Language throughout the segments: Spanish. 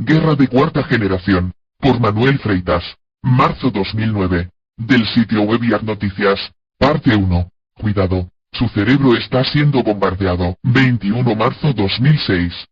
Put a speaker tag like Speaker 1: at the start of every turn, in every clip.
Speaker 1: Guerra de cuarta generación, por Manuel Freitas, marzo 2009, del sitio web IAC Noticias, parte 1, cuidado, su cerebro está siendo bombardeado, 21 marzo 2006.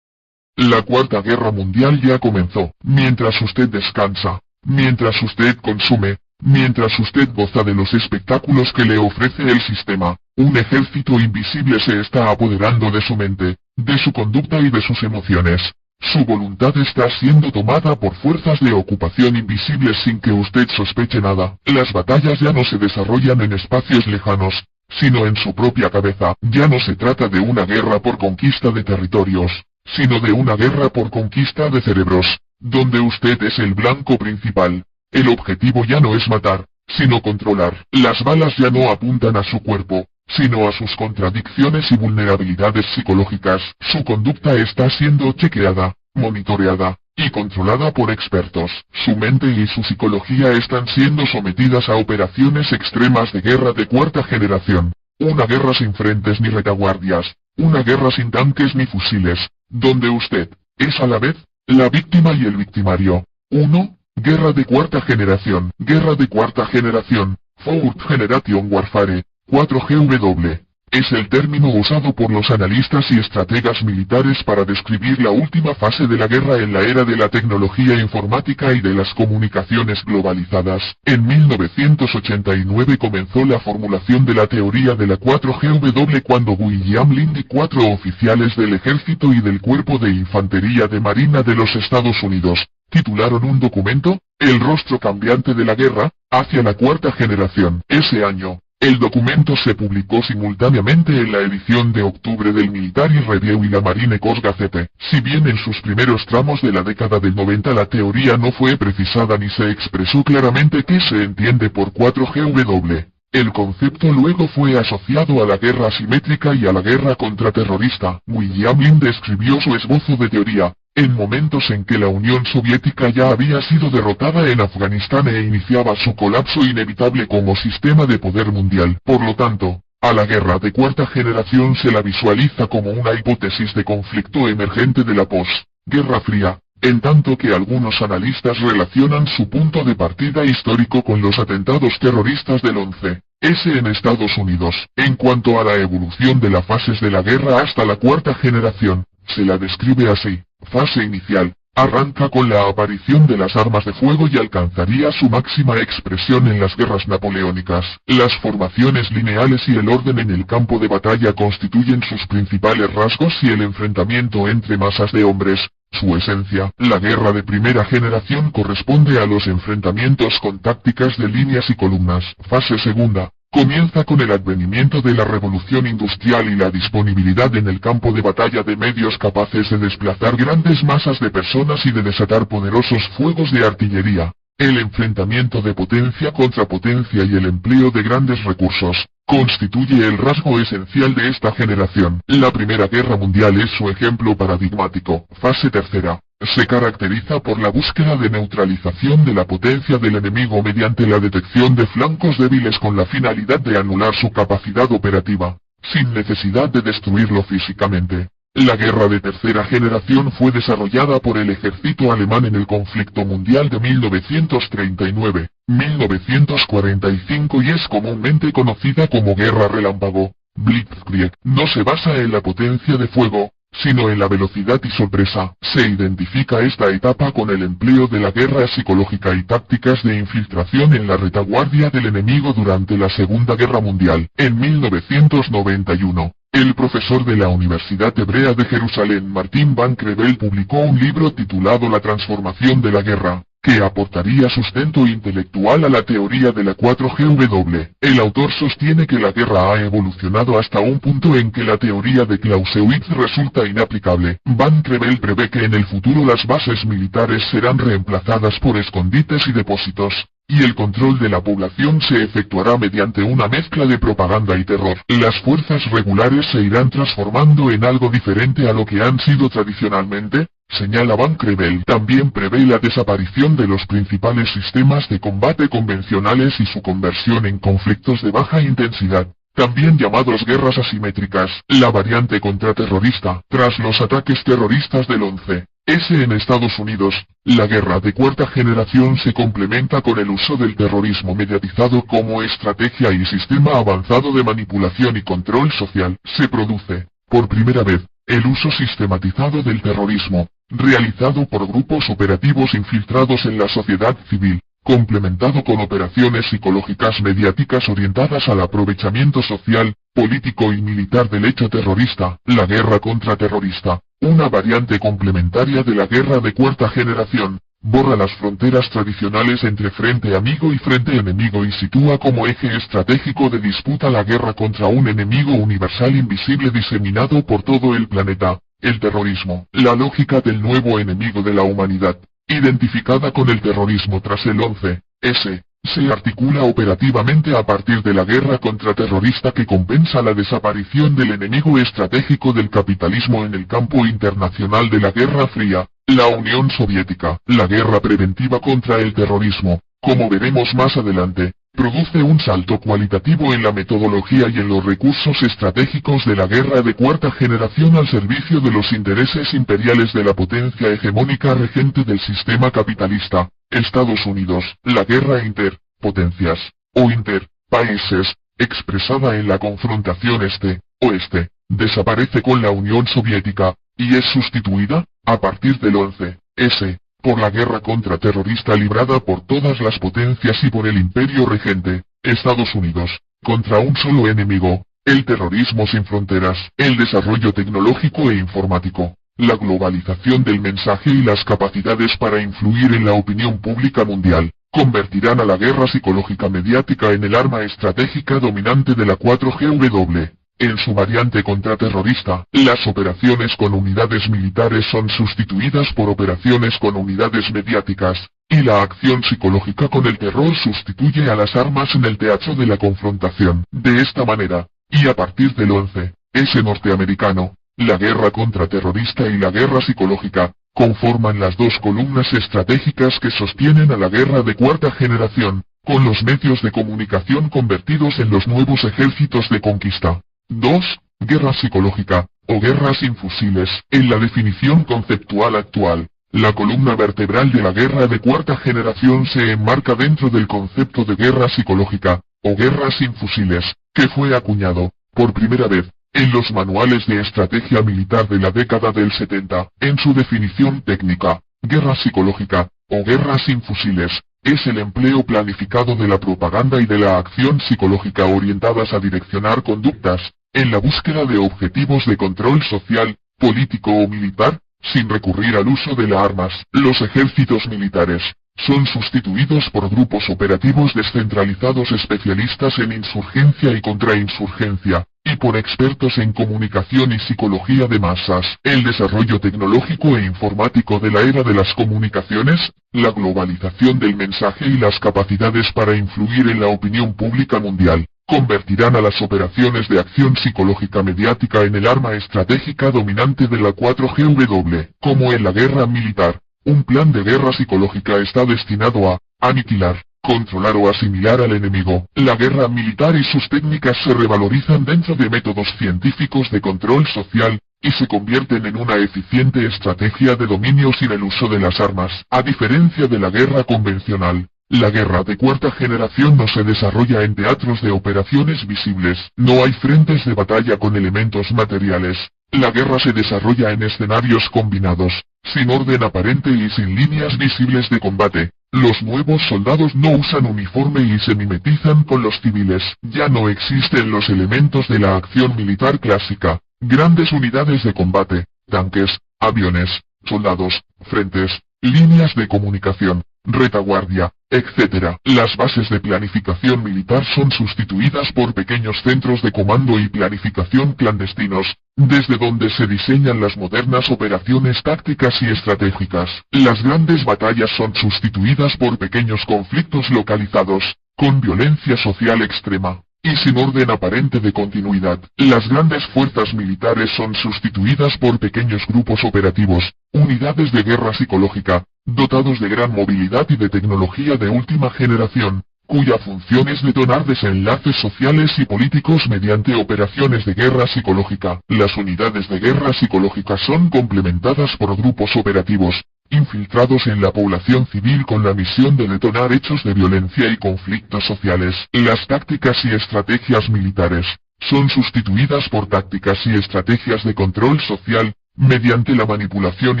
Speaker 1: La Cuarta Guerra Mundial ya comenzó, mientras usted descansa, mientras usted consume, mientras usted goza de los espectáculos que le ofrece el sistema, un ejército invisible se está apoderando de su mente, de su conducta y de sus emociones. Su voluntad está siendo tomada por fuerzas de ocupación invisibles sin que usted sospeche nada. Las batallas ya no se desarrollan en espacios lejanos, sino en su propia cabeza. Ya no se trata de una guerra por conquista de territorios, sino de una guerra por conquista de cerebros, donde usted es el blanco principal. El objetivo ya no es matar, sino controlar. Las balas ya no apuntan a su cuerpo, sino a sus contradicciones y vulnerabilidades psicológicas. Su conducta está siendo chequeada, monitoreada, y controlada por expertos. Su mente y su psicología están siendo sometidas a operaciones extremas de guerra de cuarta generación. Una guerra sin frentes ni retaguardias, una guerra sin tanques ni fusiles, donde usted es a la vez la víctima y el victimario. 1. Guerra de cuarta generación. Guerra de cuarta generación, Fourth Generation Warfare, 4GW. Es el término usado por los analistas y estrategas militares para describir la última fase de la guerra en la era de la tecnología informática y de las comunicaciones globalizadas. En 1989 comenzó la formulación de la teoría de la 4GW cuando William Lind y 4 oficiales del ejército y del cuerpo de infantería de marina de los Estados Unidos titularon un documento, El rostro cambiante de la guerra, hacia la cuarta generación. Ese año, el documento se publicó simultáneamente en la edición de octubre del Military Review y la Marine Corps Gazette. Si bien en sus primeros tramos de la década del 90 la teoría no fue precisada ni se expresó claramente qué se entiende por 4GW, el concepto luego fue asociado a la guerra asimétrica y a la guerra contraterrorista. William Lind escribió su esbozo de teoría, en momentos en que la Unión Soviética ya había sido derrotada en Afganistán e iniciaba su colapso inevitable como sistema de poder mundial. Por lo tanto, a la guerra de cuarta generación se la visualiza como una hipótesis de conflicto emergente de la post-Guerra Fría, en tanto que algunos analistas relacionan su punto de partida histórico con los atentados terroristas del 11S en Estados Unidos. En cuanto a la evolución de las fases de la guerra hasta la cuarta generación, se la describe así. Fase inicial, arranca con la aparición de las armas de fuego y alcanzaría su máxima expresión en las guerras napoleónicas. Las formaciones lineales y el orden en el campo de batalla constituyen sus principales rasgos y el enfrentamiento entre masas de hombres, su esencia. La guerra de primera generación corresponde a los enfrentamientos con tácticas de líneas y columnas. Fase segunda, comienza con el advenimiento de la revolución industrial y la disponibilidad en el campo de batalla de medios capaces de desplazar grandes masas de personas y de desatar poderosos fuegos de artillería. El enfrentamiento de potencia contra potencia y el empleo de grandes recursos constituye el rasgo esencial de esta generación. La Primera Guerra Mundial es su ejemplo paradigmático. Fase tercera, se caracteriza por la búsqueda de neutralización de la potencia del enemigo mediante la detección de flancos débiles con la finalidad de anular su capacidad operativa, sin necesidad de destruirlo físicamente. La guerra de tercera generación fue desarrollada por el ejército alemán en el conflicto mundial de 1939-1945 y es comúnmente conocida como guerra relámpago, Blitzkrieg. No se basa en la potencia de fuego, sino en la velocidad y sorpresa. Se identifica esta etapa con el empleo de la guerra psicológica y tácticas de infiltración en la retaguardia del enemigo durante la Segunda Guerra Mundial. En 1991, el profesor de la Universidad Hebrea de Jerusalén Martin Van Crevel publicó un libro titulado La transformación de la guerra, que aportaría sustento intelectual a la teoría de la 4GW. El autor sostiene que la guerra ha evolucionado hasta un punto en que la teoría de Clausewitz resulta inaplicable. Van Crevel prevé que en el futuro las bases militares serán reemplazadas por escondites y depósitos, y el control de la población se efectuará mediante una mezcla de propaganda y terror. Las fuerzas regulares se irán transformando en algo diferente a lo que han sido tradicionalmente, señala Van Crevel. También prevé la desaparición de los principales sistemas de combate convencionales y su conversión en conflictos de baja intensidad, también llamados guerras asimétricas. La variante contraterrorista, tras los ataques terroristas del 11 En Estados Unidos, la guerra de cuarta generación se complementa con el uso del terrorismo mediatizado como estrategia y sistema avanzado de manipulación y control social. Se produce, por primera vez, el uso sistematizado del terrorismo, realizado por grupos operativos infiltrados en la sociedad civil, complementado con operaciones psicológicas mediáticas orientadas al aprovechamiento social, político y militar del hecho terrorista. La guerra contraterrorista, una variante complementaria de la guerra de cuarta generación, borra las fronteras tradicionales entre frente amigo y frente enemigo y sitúa como eje estratégico de disputa la guerra contra un enemigo universal invisible diseminado por todo el planeta, el terrorismo. La lógica del nuevo enemigo de la humanidad, identificada con el terrorismo tras el 11S, se articula operativamente a partir de la guerra contraterrorista que compensa la desaparición del enemigo estratégico del capitalismo en el campo internacional de la Guerra Fría, la Unión Soviética. La guerra preventiva contra el terrorismo, como veremos más adelante, produce un salto cualitativo en la metodología y en los recursos estratégicos de la guerra de cuarta generación al servicio de los intereses imperiales de la potencia hegemónica regente del sistema capitalista, Estados Unidos. La guerra interpotencias, o interpaíses, expresada en la confrontación este-oeste, desaparece con la Unión Soviética, y es sustituida, a partir del 11S, por la guerra contraterrorista librada por todas las potencias y por el imperio regente, Estados Unidos, contra un solo enemigo, el terrorismo sin fronteras. El desarrollo tecnológico e informático, la globalización del mensaje y las capacidades para influir en la opinión pública mundial, convertirán a la guerra psicológica mediática en el arma estratégica dominante de la 4GW. En su variante contraterrorista, las operaciones con unidades militares son sustituidas por operaciones con unidades mediáticas, y la acción psicológica con el terror sustituye a las armas en el teatro de la confrontación. De esta manera, y a partir del 11S norteamericano, la guerra contraterrorista y la guerra psicológica, conforman las dos columnas estratégicas que sostienen a la guerra de cuarta generación, con los medios de comunicación convertidos en los nuevos ejércitos de conquista. 2. Guerra psicológica, o guerra sin fusiles. En la definición conceptual actual, la columna vertebral de la guerra de cuarta generación se enmarca dentro del concepto de guerra psicológica, o guerra sin fusiles, que fue acuñado, por primera vez, en los manuales de estrategia militar de la década del 70. En su definición técnica, guerra psicológica, o guerra sin fusiles, es el empleo planificado de la propaganda y de la acción psicológica orientadas a direccionar conductas, en la búsqueda de objetivos de control social, político o militar, sin recurrir al uso de las armas. Los ejércitos militares son sustituidos por grupos operativos descentralizados especialistas en insurgencia y contrainsurgencia, y por expertos en comunicación y psicología de masas. El desarrollo tecnológico e informático de la era de las comunicaciones, la globalización del mensaje y las capacidades para influir en la opinión pública mundial, convertirán a las operaciones de acción psicológica mediática en el arma estratégica dominante de la 4GW. Como en la guerra militar, un plan de guerra psicológica está destinado a aniquilar, controlar o asimilar al enemigo. La guerra militar y sus técnicas se revalorizan dentro de métodos científicos de control social, y se convierten en una eficiente estrategia de dominio sin el uso de las armas. A diferencia de la guerra convencional, la guerra de cuarta generación no se desarrolla en teatros de operaciones visibles. No hay frentes de batalla con elementos materiales. La guerra se desarrolla en escenarios combinados, sin orden aparente y sin líneas visibles de combate. Los nuevos soldados no usan uniforme y se mimetizan con los civiles. Ya no existen los elementos de la acción militar clásica, grandes unidades de combate, tanques, aviones, soldados, frentes, líneas de comunicación, retaguardia, etc. Las bases de planificación militar son sustituidas por pequeños centros de comando y planificación clandestinos, desde donde se diseñan las modernas operaciones tácticas y estratégicas. Las grandes batallas son sustituidas por pequeños conflictos localizados, con violencia social extrema, y sin orden aparente de continuidad. Las grandes fuerzas militares son sustituidas por pequeños grupos operativos, unidades de guerra psicológica, dotados de gran movilidad y de tecnología de última generación, cuya función es detonar desenlaces sociales y políticos mediante operaciones de guerra psicológica. Las unidades de guerra psicológica son complementadas por grupos operativos, infiltrados en la población civil con la misión de detonar hechos de violencia y conflictos sociales. Las tácticas y estrategias militares son sustituidas por tácticas y estrategias de control social, mediante la manipulación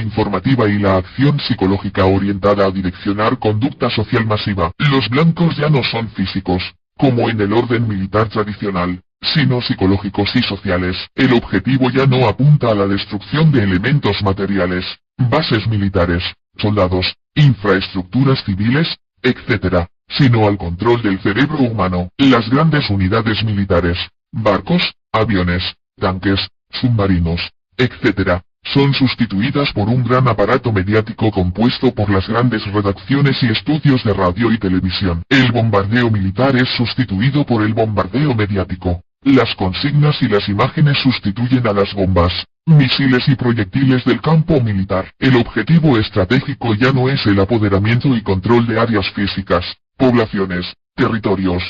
Speaker 1: informativa y la acción psicológica orientada a direccionar conducta social masiva. Los blancos ya no son físicos, como en el orden militar tradicional, sino psicológicos y sociales. El objetivo ya no apunta a la destrucción de elementos materiales, bases militares, soldados, infraestructuras civiles, etc., sino al control del cerebro humano. Las grandes unidades militares, barcos, aviones, tanques, submarinos, etc., son sustituidas por un gran aparato mediático compuesto por las grandes redacciones y estudios de radio y televisión. El bombardeo militar es sustituido por el bombardeo mediático. Las consignas y las imágenes sustituyen a las bombas, misiles y proyectiles del campo militar. El objetivo estratégico ya no es el apoderamiento y control de áreas físicas, poblaciones, territorios,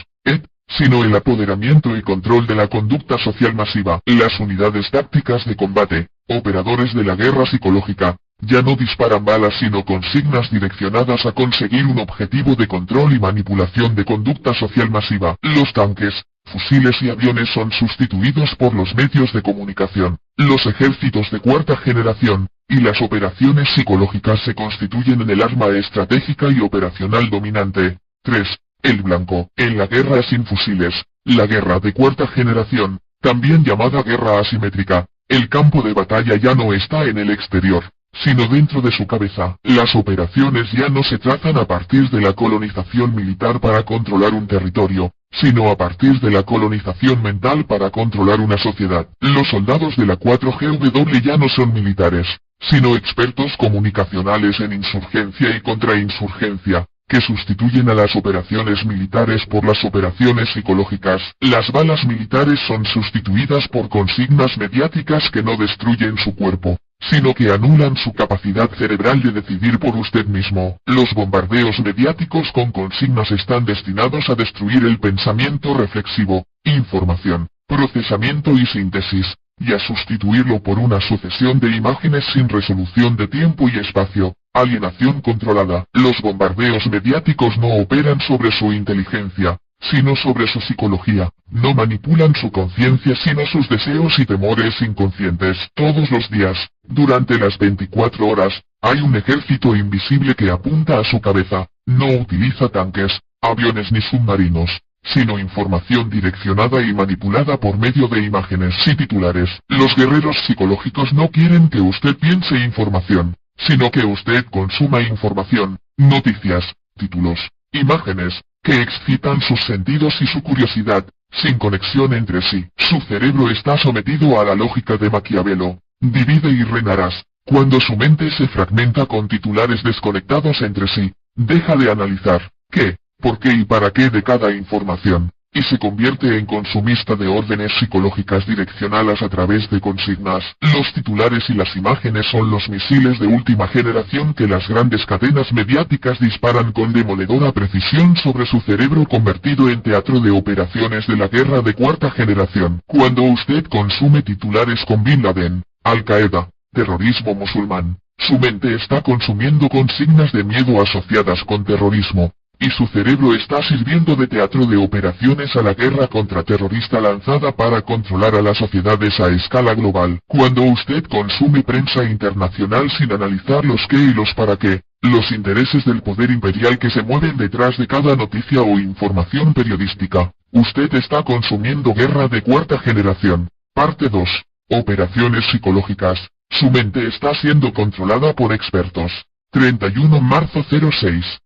Speaker 1: sino el apoderamiento y control de la conducta social masiva. Las unidades tácticas de combate, operadores de la guerra psicológica, ya no disparan balas sino consignas direccionadas a conseguir un objetivo de control y manipulación de conducta social masiva. Los tanques, fusiles y aviones son sustituidos por los medios de comunicación, los ejércitos de cuarta generación, y las operaciones psicológicas se constituyen en el arma estratégica y operacional dominante. 3. El blanco. En la guerra sin fusiles, la guerra de cuarta generación, también llamada guerra asimétrica, el campo de batalla ya no está en el exterior, sino dentro de su cabeza. Las operaciones ya no se trazan a partir de la colonización militar para controlar un territorio, sino a partir de la colonización mental para controlar una sociedad. Los soldados de la 4GW ya no son militares, sino expertos comunicacionales en insurgencia y contrainsurgencia, que sustituyen a las operaciones militares por las operaciones psicológicas. Las balas militares son sustituidas por consignas mediáticas que no destruyen su cuerpo, sino que anulan su capacidad cerebral de decidir por usted mismo. Los bombardeos mediáticos con consignas están destinados a destruir el pensamiento reflexivo, información, procesamiento y síntesis, y a sustituirlo por una sucesión de imágenes sin resolución de tiempo y espacio. Alienación controlada. Los bombardeos mediáticos no operan sobre su inteligencia, sino sobre su psicología. No manipulan su conciencia sino sus deseos y temores inconscientes. Todos los días, durante las 24 horas, hay un ejército invisible que apunta a su cabeza. No utiliza tanques, aviones ni submarinos, sino información direccionada y manipulada por medio de imágenes y titulares. Los guerreros psicológicos no quieren que usted piense información, sino que usted consuma información, noticias, títulos, imágenes, que excitan sus sentidos y su curiosidad, sin conexión entre sí. Su cerebro está sometido a la lógica de Maquiavelo, divide y reinarás. Cuando su mente se fragmenta con titulares desconectados entre sí, deja de analizar qué, por qué y para qué de cada información, y se convierte en consumista de órdenes psicológicas direccionadas a través de consignas. Los titulares y las imágenes son los misiles de última generación que las grandes cadenas mediáticas disparan con demoledora precisión sobre su cerebro convertido en teatro de operaciones de la guerra de cuarta generación. Cuando usted consume titulares con Bin Laden, Al-Qaeda, terrorismo musulmán, su mente está consumiendo consignas de miedo asociadas con terrorismo, y su cerebro está sirviendo de teatro de operaciones a la guerra contraterrorista lanzada para controlar a las sociedades a escala global. Cuando usted consume prensa internacional sin analizar los qué y los para qué, los intereses del poder imperial que se mueven detrás de cada noticia o información periodística, usted está consumiendo guerra de cuarta generación. Parte 2. Operaciones psicológicas. Su mente está siendo controlada por expertos. 31 marzo 06.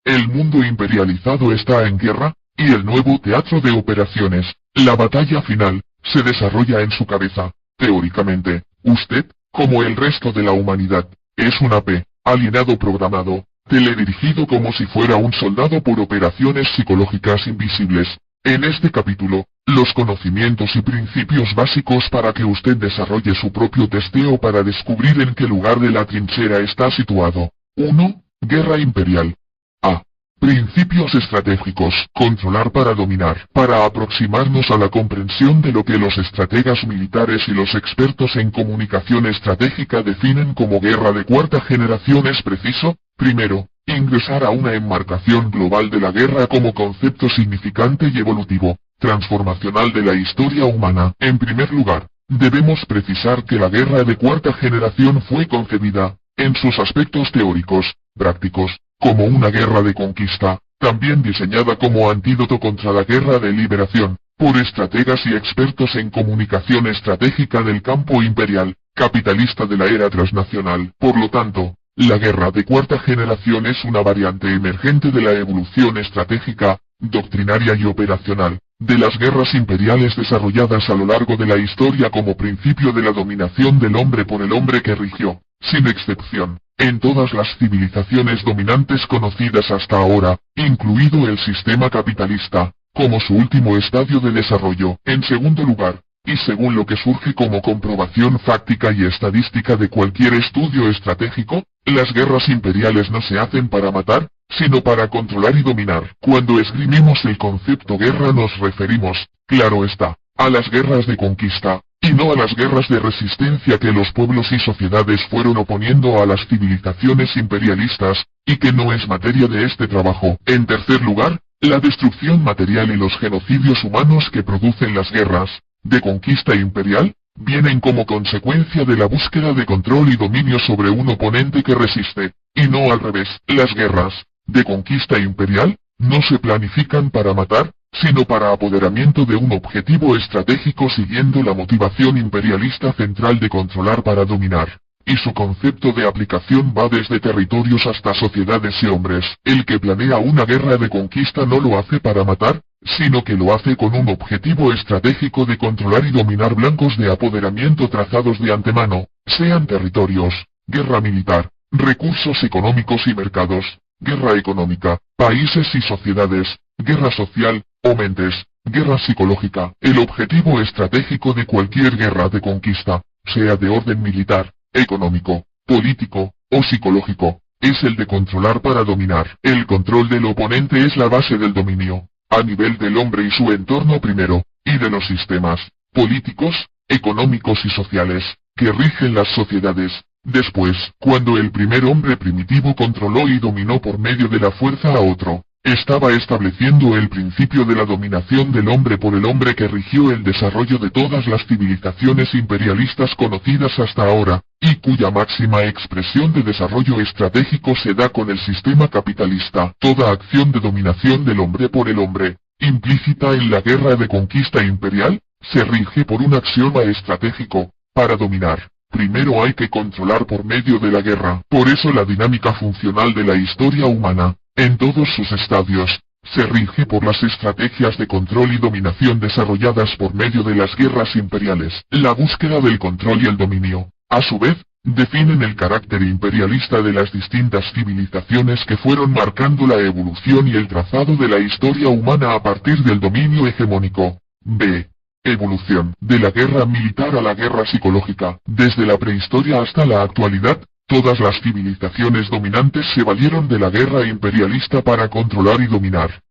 Speaker 1: El mundo imperializado está en guerra, y el nuevo teatro de operaciones, la batalla final, se desarrolla en su cabeza. Teóricamente, usted, como el resto de la humanidad, es un AP, alienado programado, teledirigido como si fuera un soldado por operaciones psicológicas invisibles. En este capítulo, los conocimientos y principios básicos para que usted desarrolle su propio testeo para descubrir en qué lugar de la trinchera está situado. 1. Guerra imperial. A. Principios estratégicos. Controlar para dominar. Para aproximarnos a la comprensión de lo que los estrategas militares y los expertos en comunicación estratégica definen como guerra de cuarta generación es preciso, primero, ingresar a una enmarcación global de la guerra como concepto significante y evolutivo, transformacional de la historia humana. En primer lugar, debemos precisar que la guerra de cuarta generación fue concebida, en sus aspectos teóricos, prácticos, como una guerra de conquista, también diseñada como antídoto contra la guerra de liberación, por estrategas y expertos en comunicación estratégica del campo imperial, capitalista de la era transnacional. Por lo tanto, la guerra de cuarta generación es una variante emergente de la evolución estratégica, doctrinaria y operacional, de las guerras imperiales desarrolladas a lo largo de la historia como principio de la dominación del hombre por el hombre que rigió, sin excepción, en todas las civilizaciones dominantes conocidas hasta ahora, incluido el sistema capitalista, como su último estadio de desarrollo. En segundo lugar, y según lo que surge como comprobación fáctica y estadística de cualquier estudio estratégico, las guerras imperiales no se hacen para matar, sino para controlar y dominar. Cuando esgrimimos el concepto guerra nos referimos, claro está, a las guerras de conquista, y no a las guerras de resistencia que los pueblos y sociedades fueron oponiendo a las civilizaciones imperialistas, y que no es materia de este trabajo. En tercer lugar, la destrucción material y los genocidios humanos que producen las guerras de conquista imperial, vienen como consecuencia de la búsqueda de control y dominio sobre un oponente que resiste, y no al revés. Las guerras de conquista imperial no se planifican para matar, sino para apoderamiento de un objetivo estratégico siguiendo la motivación imperialista central de controlar para dominar, y su concepto de aplicación va desde territorios hasta sociedades y hombres. El que planea una guerra de conquista no lo hace para matar, sino que lo hace con un objetivo estratégico de controlar y dominar blancos de apoderamiento trazados de antemano, sean territorios, guerra militar, recursos económicos y mercados, guerra económica, países y sociedades, guerra social, o mentes, guerra psicológica. El objetivo estratégico de cualquier guerra de conquista, sea de orden militar, económico, político, o psicológico, es el de controlar para dominar. El control del oponente es la base del dominio, a nivel del hombre y su entorno primero, y de los sistemas, políticos, económicos y sociales, que rigen las sociedades. Después, cuando el primer hombre primitivo controló y dominó por medio de la fuerza a otro, estaba estableciendo el principio de la dominación del hombre por el hombre que rigió el desarrollo de todas las civilizaciones imperialistas conocidas hasta ahora, y cuya máxima expresión de desarrollo estratégico se da con el sistema capitalista. Toda acción de dominación del hombre por el hombre, implícita en la guerra de conquista imperial, se rige por un axioma estratégico: para dominar, primero hay que controlar por medio de la guerra. Por eso la dinámica funcional de la historia humana, en todos sus estadios, se rige por las estrategias de control y dominación desarrolladas por medio de las guerras imperiales. La búsqueda del control y el dominio, a su vez, definen el carácter imperialista de las distintas civilizaciones que fueron marcando la evolución y el trazado de la historia humana a partir del dominio hegemónico. B. Evolución. De la guerra militar a la guerra psicológica. Desde la prehistoria hasta la actualidad, todas las civilizaciones dominantes se valieron de la guerra imperialista para controlar y dominar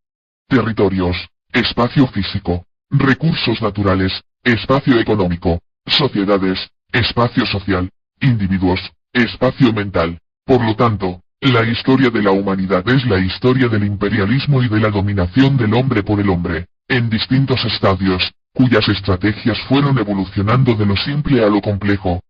Speaker 1: territorios, espacio físico, recursos naturales, espacio económico, sociedades, espacio social, individuos, espacio mental. Por lo tanto, la historia de la humanidad es la historia del imperialismo y de la dominación del hombre por el hombre, en distintos estadios, cuyas estrategias fueron evolucionando de lo simple a lo complejo.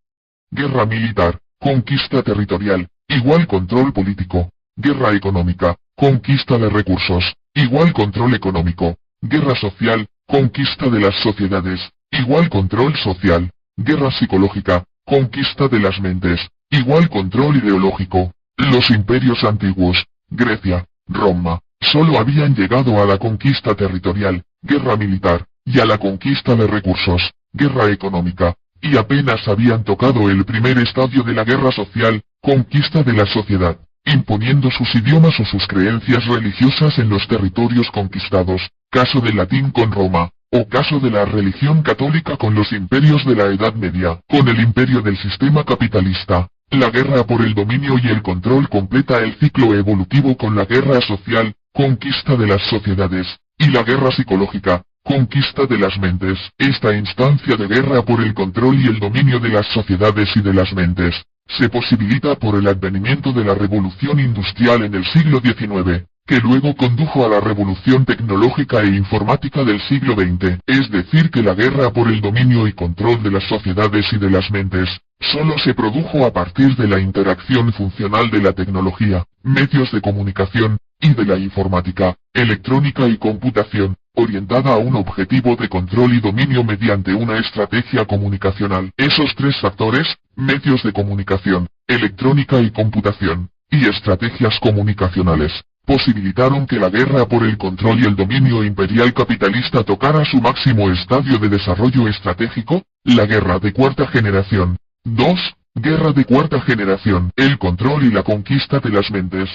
Speaker 1: Guerra militar, conquista territorial, igual control político. Guerra económica, conquista de recursos, igual control económico. Guerra social, conquista de las sociedades, igual control social. Guerra psicológica, conquista de las mentes, igual control ideológico. Los imperios antiguos, Grecia, Roma, solo habían llegado a la conquista territorial, guerra militar, y a la conquista de recursos, guerra económica, y apenas habían tocado el primer estadio de la guerra social, conquista de la sociedad, imponiendo sus idiomas o sus creencias religiosas en los territorios conquistados, caso del latín con Roma, o caso de la religión católica con los imperios de la Edad Media. Con el imperio del sistema capitalista, la guerra por el dominio y el control completa el ciclo evolutivo con la guerra social, conquista de las sociedades, y la guerra psicológica, conquista de las mentes. Esta instancia de guerra por el control y el dominio de las sociedades y de las mentes, se posibilita por el advenimiento de la revolución industrial en el siglo XIX, que luego condujo a la revolución tecnológica e informática del siglo XX. Es decir que la guerra por el dominio y control de las sociedades y de las mentes, solo se produjo a partir de la interacción funcional de la tecnología, medios de comunicación, y de la informática, electrónica y computación, orientada a un objetivo de control y dominio mediante una estrategia comunicacional. Esos tres factores, medios de comunicación, electrónica y computación, y estrategias comunicacionales, posibilitaron que la guerra por el control y el dominio imperial capitalista tocara su máximo estadio de desarrollo estratégico, la guerra de cuarta generación. 2. Guerra de cuarta generación. El control y la conquista de las mentes.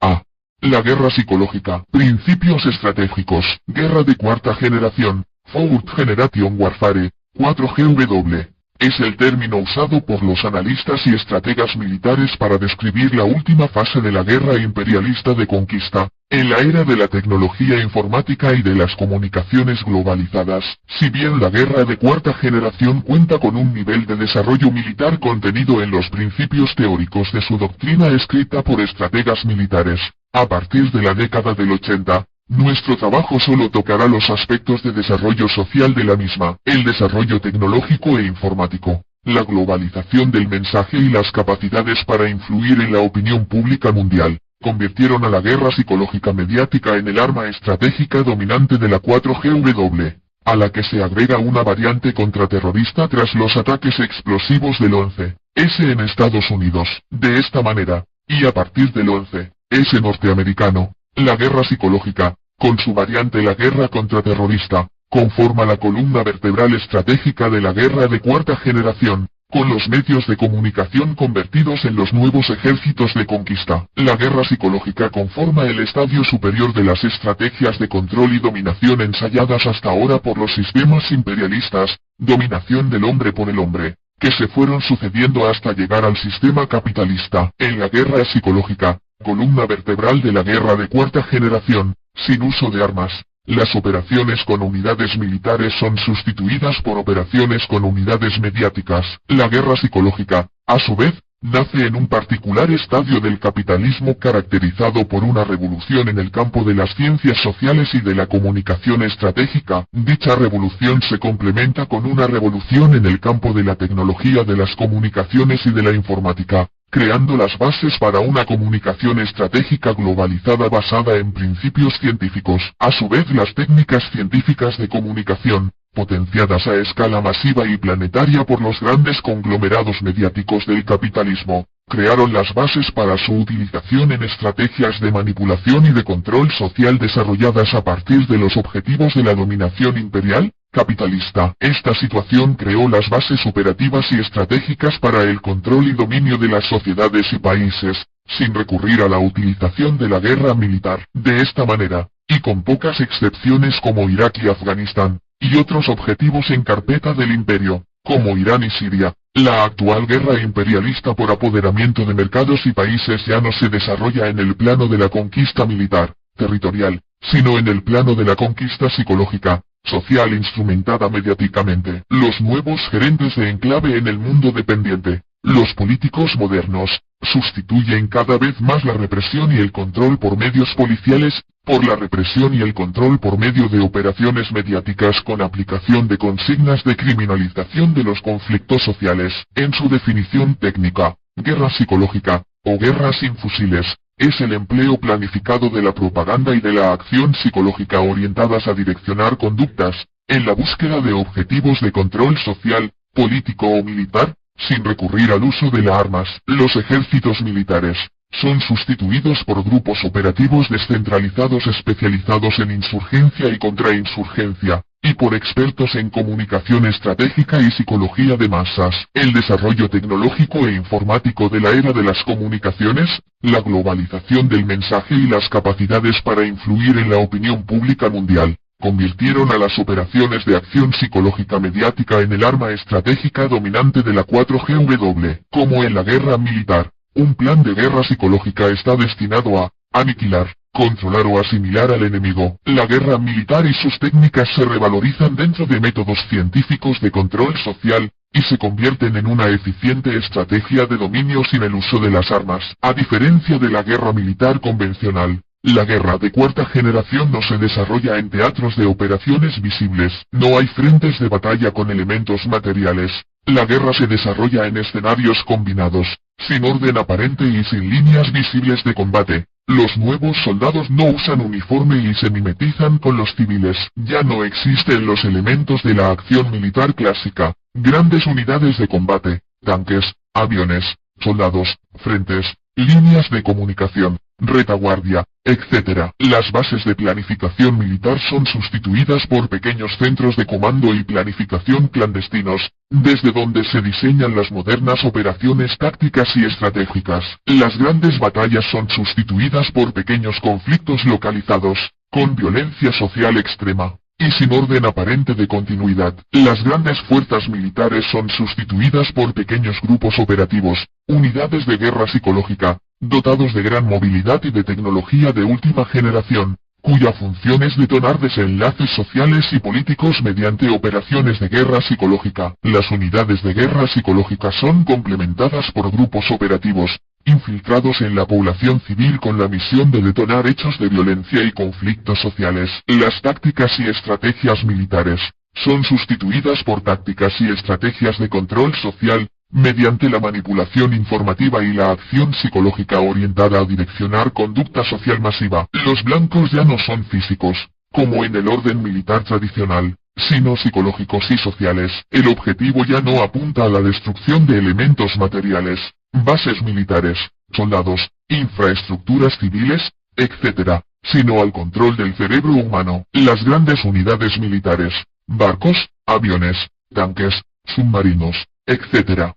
Speaker 1: A. La guerra psicológica. Principios estratégicos. Guerra de cuarta generación. Fourth Generation Warfare. 4GW. Es el término usado por los analistas y estrategas militares para describir la última fase de la guerra imperialista de conquista, en la era de la tecnología informática y de las comunicaciones globalizadas. Si bien la guerra de cuarta generación cuenta con un nivel de desarrollo militar contenido en los principios teóricos de su doctrina escrita por estrategas militares, a partir de la década del 80, nuestro trabajo solo tocará los aspectos de desarrollo social de la misma, el desarrollo tecnológico e informático, la globalización del mensaje y las capacidades para influir en la opinión pública mundial, convirtieron a la guerra psicológica mediática en el arma estratégica dominante de la 4GW, a la que se agrega una variante contraterrorista tras los ataques explosivos del 11S en Estados Unidos. De esta manera, y a partir del 11S norteamericano, la guerra psicológica, con su variante la guerra contraterrorista, conforma la columna vertebral estratégica de la guerra de cuarta generación, con los medios de comunicación convertidos en los nuevos ejércitos de conquista. La guerra psicológica conforma el estadio superior de las estrategias de control y dominación ensayadas hasta ahora por los sistemas imperialistas, dominación del hombre por el hombre, que se fueron sucediendo hasta llegar al sistema capitalista. En la guerra psicológica, columna vertebral de la guerra de cuarta generación, sin uso de armas, las operaciones con unidades militares son sustituidas por operaciones con unidades mediáticas. La guerra psicológica, a su vez, nace en un particular estadio del capitalismo caracterizado por una revolución en el campo de las ciencias sociales y de la comunicación estratégica. Dicha revolución se complementa con una revolución en el campo de la tecnología de las comunicaciones y de la informática, creando las bases para una comunicación estratégica globalizada basada en principios científicos. A su vez, las técnicas científicas de comunicación, potenciadas a escala masiva y planetaria por los grandes conglomerados mediáticos del capitalismo, crearon las bases para su utilización en estrategias de manipulación y de control social desarrolladas a partir de los objetivos de la dominación imperial capitalista. Esta situación creó las bases operativas y estratégicas para el control y dominio de las sociedades y países, sin recurrir a la utilización de la guerra militar. De esta manera, y con pocas excepciones como Irak y Afganistán, y otros objetivos en carpeta del imperio, como Irán y Siria, la actual guerra imperialista por apoderamiento de mercados y países ya no se desarrolla en el plano de la conquista militar, territorial, sino en el plano de la conquista psicológica, social instrumentada mediáticamente. Los nuevos gerentes de enclave en el mundo dependiente, los políticos modernos, sustituyen cada vez más la represión y el control por medios policiales, por la represión y el control por medio de operaciones mediáticas con aplicación de consignas de criminalización de los conflictos sociales. En su definición técnica, guerra psicológica, o guerra sin fusiles, es el empleo planificado de la propaganda y de la acción psicológica orientadas a direccionar conductas, en la búsqueda de objetivos de control social, político o militar, sin recurrir al uso de las armas. Los ejércitos militares son sustituidos por grupos operativos descentralizados especializados en insurgencia y contrainsurgencia, y por expertos en comunicación estratégica y psicología de masas. El desarrollo tecnológico e informático de la era de las comunicaciones, la globalización del mensaje y las capacidades para influir en la opinión pública mundial, convirtieron a las operaciones de acción psicológica mediática en el arma estratégica dominante de la 4GW. Como en la guerra militar, un plan de guerra psicológica está destinado a aniquilar, controlar o asimilar al enemigo. La guerra militar y sus técnicas se revalorizan dentro de métodos científicos de control social, y se convierten en una eficiente estrategia de dominio sin el uso de las armas. A diferencia de la guerra militar convencional, la guerra de cuarta generación no se desarrolla en teatros de operaciones visibles. No hay frentes de batalla con elementos materiales. La guerra se desarrolla en escenarios combinados, sin orden aparente y sin líneas visibles de combate. Los nuevos soldados no usan uniforme y se mimetizan con los civiles. Ya no existen los elementos de la acción militar clásica. Grandes unidades de combate, tanques, aviones, soldados, frentes, líneas de comunicación, retaguardia, etc. Las bases de planificación militar son sustituidas por pequeños centros de comando y planificación clandestinos, desde donde se diseñan las modernas operaciones tácticas y estratégicas. Las grandes batallas son sustituidas por pequeños conflictos localizados, con violencia social extrema y sin orden aparente de continuidad. Las grandes fuerzas militares son sustituidas por pequeños grupos operativos, unidades de guerra psicológica, dotados de gran movilidad y de tecnología de última generación, cuya función es detonar desenlaces sociales y políticos mediante operaciones de guerra psicológica. Las unidades de guerra psicológica son complementadas por grupos operativos, infiltrados en la población civil con la misión de detonar hechos de violencia y conflictos sociales. Las tácticas y estrategias militares son sustituidas por tácticas y estrategias de control social, mediante la manipulación informativa y la acción psicológica orientada a direccionar conducta social masiva. Los blancos ya no son físicos, como en el orden militar tradicional, sino psicológicos y sociales. El objetivo ya no apunta a la destrucción de elementos materiales, bases militares, soldados, infraestructuras civiles, etc., sino al control del cerebro humano. Las grandes unidades militares, barcos, aviones, tanques, submarinos, etc.,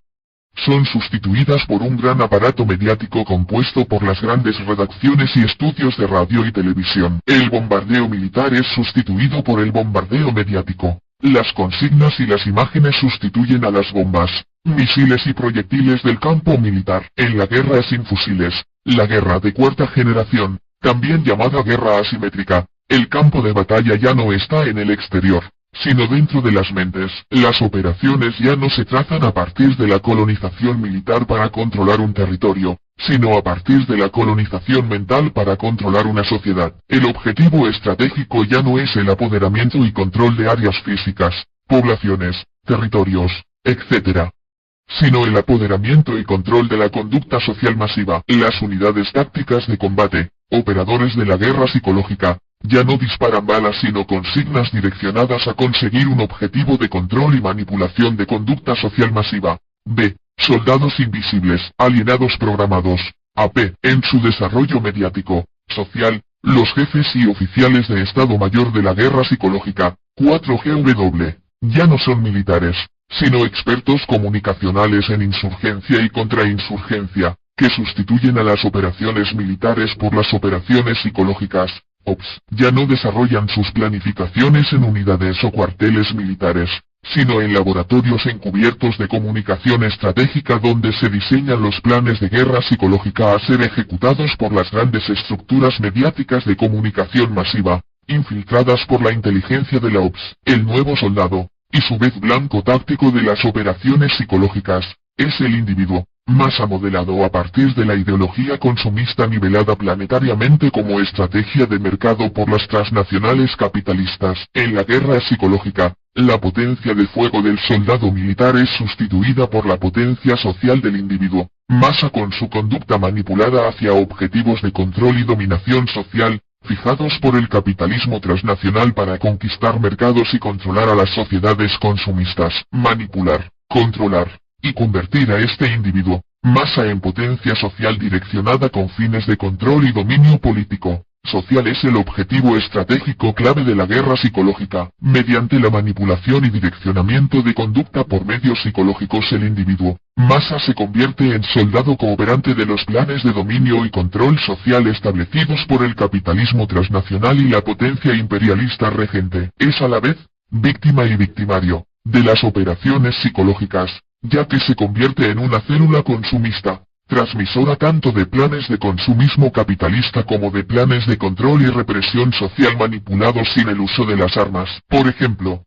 Speaker 1: son sustituidas por un gran aparato mediático compuesto por las grandes redacciones y estudios de radio y televisión. El bombardeo militar es sustituido por el bombardeo mediático. Las consignas y las imágenes sustituyen a las bombas, misiles y proyectiles del campo militar. En la guerra sin fusiles, la guerra de cuarta generación, también llamada guerra asimétrica, el campo de batalla ya no está en el exterior, sino dentro de las mentes. Las operaciones ya no se trazan a partir de la colonización militar para controlar un territorio, sino a partir de la colonización mental para controlar una sociedad. El objetivo estratégico ya no es el apoderamiento y control de áreas físicas, poblaciones, territorios, etc., sino el apoderamiento y control de la conducta social masiva. Las unidades tácticas de combate, operadores de la guerra psicológica, ya no disparan balas sino consignas direccionadas a conseguir un objetivo de control y manipulación de conducta social masiva. B. Soldados invisibles, alienados programados. AP. En su desarrollo mediático, social, los jefes y oficiales de Estado Mayor de la guerra psicológica, 4GW, ya no son militares, sino expertos comunicacionales en insurgencia y contrainsurgencia, que sustituyen a las operaciones militares por las operaciones psicológicas. OPS. Ya no desarrollan sus planificaciones en unidades o cuarteles militares, sino en laboratorios encubiertos de comunicación estratégica donde se diseñan los planes de guerra psicológica a ser ejecutados por las grandes estructuras mediáticas de comunicación masiva, infiltradas por la inteligencia de la OPS. El nuevo soldado, y su vez blanco táctico de las operaciones psicológicas, es el individuo, masa modelado a partir de la ideología consumista nivelada planetariamente como estrategia de mercado por las transnacionales capitalistas. En la guerra psicológica, la potencia de fuego del soldado militar es sustituida por la potencia social del individuo, masa con su conducta manipulada hacia objetivos de control y dominación social, fijados por el capitalismo transnacional para conquistar mercados y controlar a las sociedades consumistas. Manipular, controlar y convertir a este individuo, masa en potencia social direccionada con fines de control y dominio político, social es el objetivo estratégico clave de la guerra psicológica. Mediante la manipulación y direccionamiento de conducta por medios psicológicos el individuo, masa se convierte en soldado cooperante de los planes de dominio y control social establecidos por el capitalismo transnacional y la potencia imperialista regente. Es a la vez, víctima y victimario, de las operaciones psicológicas, ya que se convierte en una célula consumista, transmisora tanto de planes de consumismo capitalista como de planes de control y represión social manipulados sin el uso de las armas. Por ejemplo,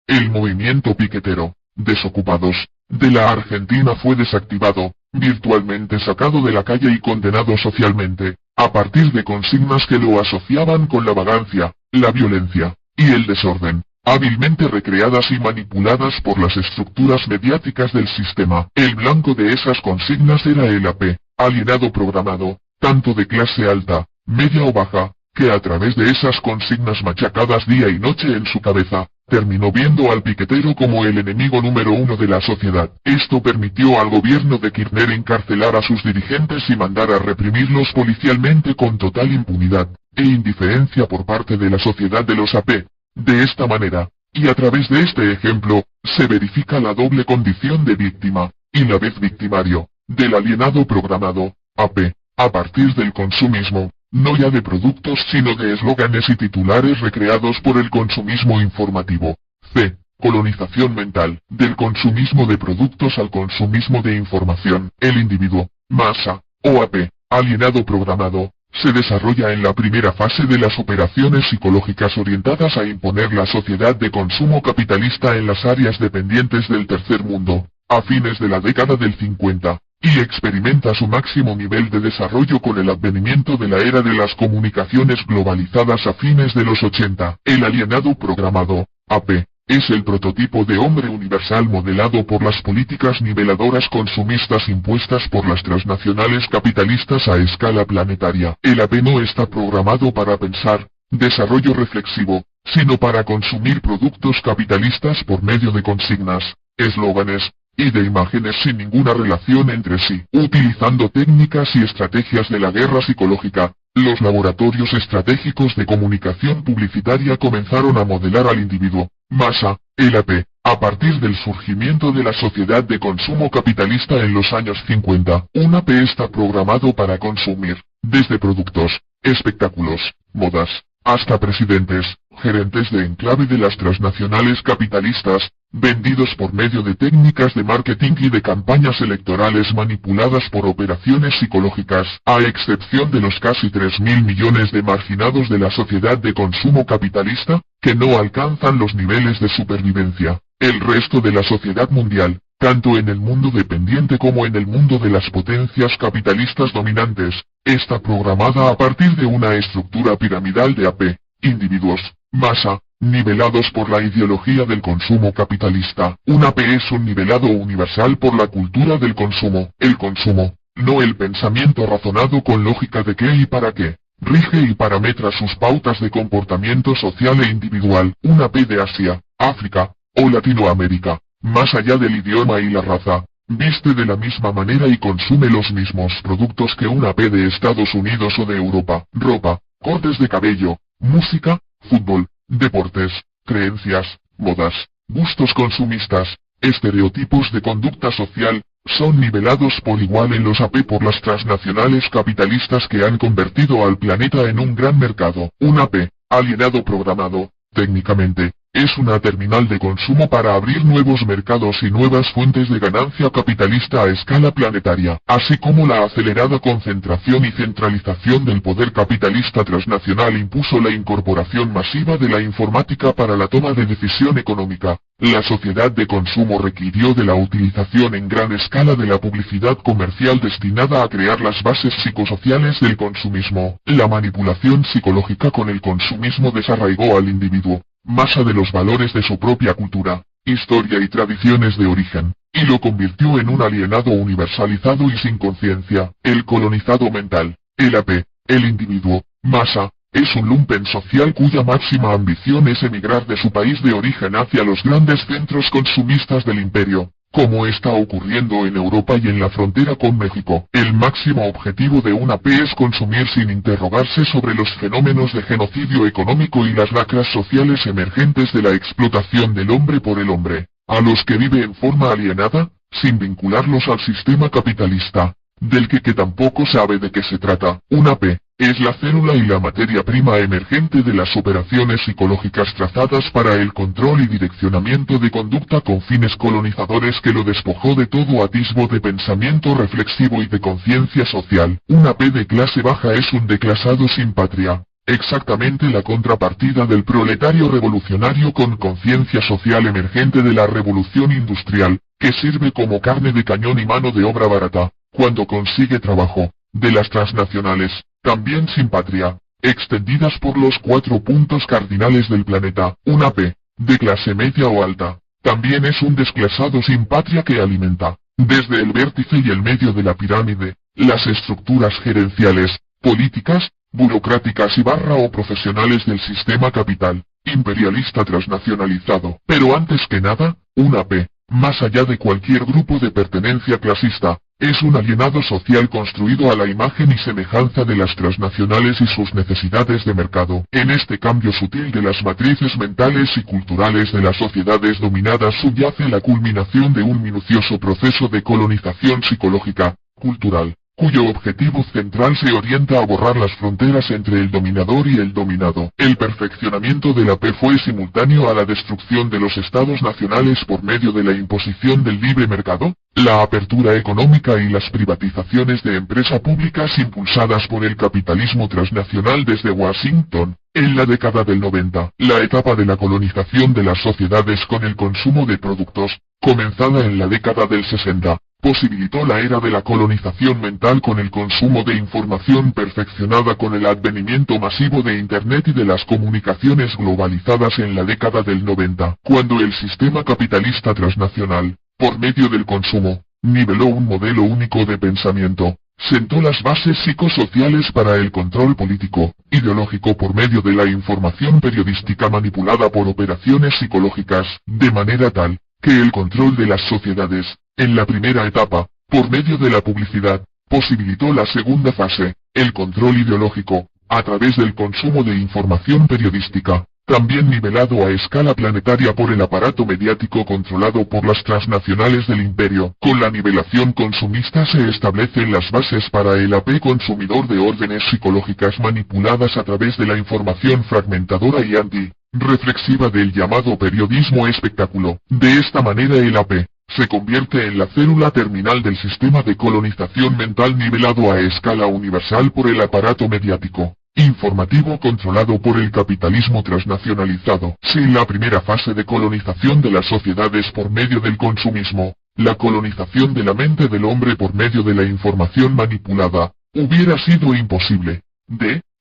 Speaker 1: el movimiento piquetero, desocupados, de la Argentina fue desactivado, virtualmente sacado de la calle y condenado socialmente, a partir de consignas que lo asociaban con la vagancia, la violencia, y el desorden, hábilmente recreadas y manipuladas por las estructuras mediáticas del sistema. El blanco de esas consignas era el AP, alienado programado, tanto de clase alta, media o baja, que a través de esas consignas machacadas día y noche en su cabeza, terminó viendo al piquetero como el enemigo número uno de la sociedad. Esto permitió al gobierno de Kirchner encarcelar a sus dirigentes y mandar a reprimirlos policialmente con total impunidad e indiferencia por parte de la sociedad de los AP. De esta manera, y a través de este ejemplo, se verifica la doble condición de víctima, y la vez victimario, del alienado programado, AP, a partir del consumismo, no ya de productos sino de eslóganes y titulares recreados por el consumismo informativo. C. Colonización mental, del consumismo de productos al consumismo de información. El individuo, masa, o AP, alienado programado, se desarrolla en la primera fase de las operaciones psicológicas orientadas a imponer la sociedad de consumo capitalista en las áreas dependientes del tercer mundo, a fines de la década del 50, y experimenta su máximo nivel de desarrollo con el advenimiento de la era de las comunicaciones globalizadas a fines de los 80. El alienado programado, AP, es el prototipo de hombre universal modelado por las políticas niveladoras consumistas impuestas por las transnacionales capitalistas a escala planetaria. El AP no está programado para pensar, desarrollo reflexivo, sino para consumir productos capitalistas por medio de consignas, eslóganes, y de imágenes sin ninguna relación entre sí. Utilizando técnicas y estrategias de la guerra psicológica, los laboratorios estratégicos de comunicación publicitaria comenzaron a modelar al individuo, masa, el AP, a partir del surgimiento de la sociedad de consumo capitalista en los años 50. Un AP está programado para consumir, desde productos, espectáculos, modas, hasta presidentes, gerentes de enclave de las transnacionales capitalistas, vendidos por medio de técnicas de marketing y de campañas electorales manipuladas por operaciones psicológicas, a excepción de los casi 3.000 millones de marginados de la sociedad de consumo capitalista, que no alcanzan los niveles de supervivencia. El resto de la sociedad mundial, tanto en el mundo dependiente como en el mundo de las potencias capitalistas dominantes, está programada a partir de una estructura piramidal de AP, individuos, masa, nivelados por la ideología del consumo capitalista. Un AP es un nivelado universal por la cultura del consumo. El consumo, no el pensamiento razonado con lógica de qué y para qué, rige y parametra sus pautas de comportamiento social e individual. Un AP de Asia, África, o Latinoamérica, más allá del idioma y la raza, viste de la misma manera y consume los mismos productos que un AP de Estados Unidos o de Europa: ropa, cortes de cabello, música, fútbol, deportes, creencias, modas, gustos consumistas, estereotipos de conducta social, son nivelados por igual en los AP por las transnacionales capitalistas que han convertido al planeta en un gran mercado. Un AP, alienado programado, técnicamente, es una terminal de consumo para abrir nuevos mercados y nuevas fuentes de ganancia capitalista a escala planetaria, así como la acelerada concentración y centralización del poder capitalista transnacional impuso la incorporación masiva de la informática para la toma de decisión económica. La sociedad de consumo requirió de la utilización en gran escala de la publicidad comercial destinada a crear las bases psicosociales del consumismo. La manipulación psicológica con el consumismo desarraigó al individuo, masa de los valores de su propia cultura, historia y tradiciones de origen, y lo convirtió en un alienado universalizado y sin conciencia. El colonizado mental, el AP, el individuo, masa, es un lumpen social cuya máxima ambición es emigrar de su país de origen hacia los grandes centros consumistas del imperio, como está ocurriendo en Europa y en la frontera con México. El máximo objetivo de un AP es consumir sin interrogarse sobre los fenómenos de genocidio económico y las lacras sociales emergentes de la explotación del hombre por el hombre, a los que vive en forma alienada, sin vincularlos al sistema capitalista. del que tampoco sabe de qué se trata. Una P es la célula y la materia prima emergente de las operaciones psicológicas trazadas para el control y direccionamiento de conducta con fines colonizadores que lo despojó de todo atisbo de pensamiento reflexivo y de conciencia social. Una P de clase baja es un declasado sin patria, exactamente la contrapartida del proletario revolucionario con conciencia social emergente de la revolución industrial, que sirve como carne de cañón y mano de obra barata, cuando consigue trabajo, de las transnacionales, también sin patria, extendidas por los 4 puntos cardinales del planeta. Una P, de clase media o alta, también es un desclasado sin patria que alimenta, desde el vértice y el medio de la pirámide, las estructuras gerenciales, políticas, burocráticas y o profesionales del sistema capital, imperialista transnacionalizado. Pero antes que nada, una P, más allá de cualquier grupo de pertenencia clasista, es un alienado social construido a la imagen y semejanza de las transnacionales y sus necesidades de mercado. En este cambio sutil de las matrices mentales y culturales de las sociedades dominadas subyace la culminación de un minucioso proceso de colonización psicológica, cultural, cuyo objetivo central se orienta a borrar las fronteras entre el dominador y el dominado. El perfeccionamiento de la P fue simultáneo a la destrucción de los estados nacionales por medio de la imposición del libre mercado, la apertura económica y las privatizaciones de empresas públicas impulsadas por el capitalismo transnacional desde Washington. En la década del 90, la etapa de la colonización de las sociedades con el consumo de productos, comenzada en la década del 60, posibilitó la era de la colonización mental con el consumo de información perfeccionada con el advenimiento masivo de Internet y de las comunicaciones globalizadas en la década del 90, cuando el sistema capitalista transnacional, por medio del consumo, niveló un modelo único de pensamiento, sentó las bases psicosociales para el control político, ideológico por medio de la información periodística manipulada por operaciones psicológicas, de manera tal, que el control de las sociedades, en la primera etapa, por medio de la publicidad, posibilitó la segunda fase, el control ideológico, a través del consumo de información periodística, también nivelado a escala planetaria por el aparato mediático controlado por las transnacionales del imperio. Con la nivelación consumista se establecen las bases para el AP consumidor de órdenes psicológicas manipuladas a través de la información fragmentadora y anti-reflexiva del llamado periodismo espectáculo. De esta manera el AP se convierte en la célula terminal del sistema de colonización mental nivelado a escala universal por el aparato mediático, informativo controlado por el capitalismo transnacionalizado. Si en la primera fase de colonización de las sociedades por medio del consumismo, la colonización de la mente del hombre por medio de la información manipulada, hubiera sido imposible.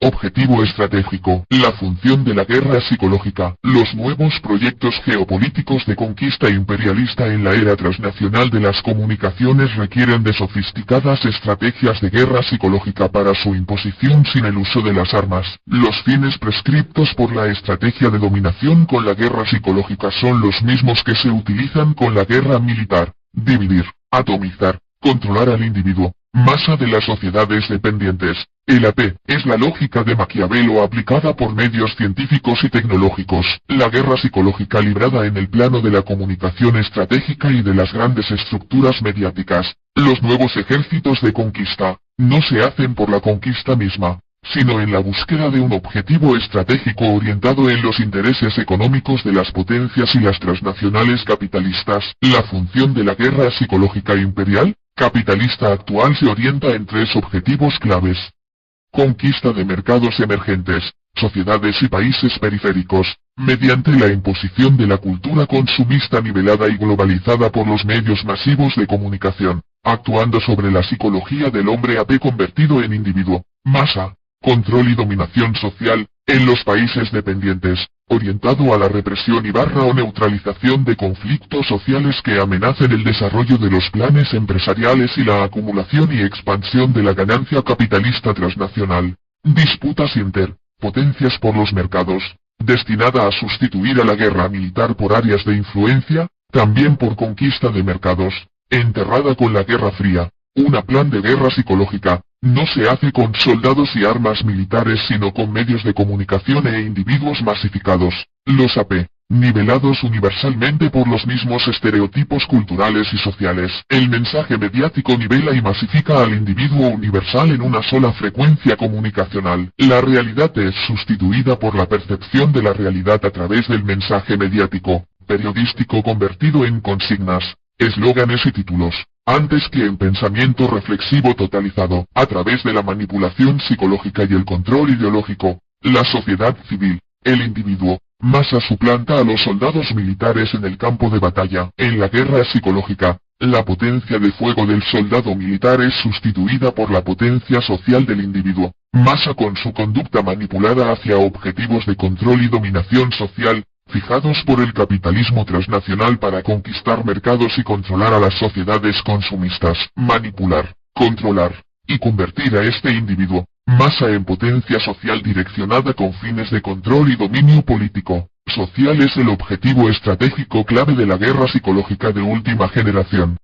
Speaker 1: Objetivo estratégico, la función de la guerra psicológica, los nuevos proyectos geopolíticos de conquista imperialista en la era transnacional de las comunicaciones requieren de sofisticadas estrategias de guerra psicológica para su imposición sin el uso de las armas. Los fines prescriptos por la estrategia de dominación con la guerra psicológica son los mismos que se utilizan con la guerra militar: dividir, atomizar, controlar al individuo, masa de las sociedades dependientes. El AP es la lógica de Maquiavelo aplicada por medios científicos y tecnológicos. La guerra psicológica librada en el plano de la comunicación estratégica y de las grandes estructuras mediáticas. Los nuevos ejércitos de conquista no se hacen por la conquista misma, sino en la búsqueda de un objetivo estratégico orientado en los intereses económicos de las potencias y las transnacionales capitalistas. La función de la guerra psicológica imperial capitalista actual se orienta en 3 objetivos claves: conquista de mercados emergentes, sociedades y países periféricos, mediante la imposición de la cultura consumista nivelada y globalizada por los medios masivos de comunicación, actuando sobre la psicología del hombre AP convertido en individuo, masa, control y dominación social, en los países dependientes, orientado a la represión y o neutralización de conflictos sociales que amenacen el desarrollo de los planes empresariales y la acumulación y expansión de la ganancia capitalista transnacional. Disputas interpotencias por los mercados, destinada a sustituir a la guerra militar por áreas de influencia, también por conquista de mercados, enterrada con la Guerra Fría. Una plan de guerra psicológica no se hace con soldados y armas militares sino con medios de comunicación e individuos masificados. Los AP nivelados universalmente por los mismos estereotipos culturales y sociales. El mensaje mediático nivela y masifica al individuo universal en una sola frecuencia comunicacional. La realidad es sustituida por la percepción de la realidad a través del mensaje mediático, periodístico convertido en consignas, eslóganes y títulos, antes que en pensamiento reflexivo totalizado. A través de la manipulación psicológica y el control ideológico, la sociedad civil, el individuo, masa suplanta a los soldados militares en el campo de batalla. En la guerra psicológica, la potencia de fuego del soldado militar es sustituida por la potencia social del individuo, masa con su conducta manipulada hacia objetivos de control y dominación social, fijados por el capitalismo transnacional para conquistar mercados y controlar a las sociedades consumistas. Manipular, controlar, y convertir a este individuo, masa en potencia social direccionada con fines de control y dominio político, social es el objetivo estratégico clave de la guerra psicológica de última generación.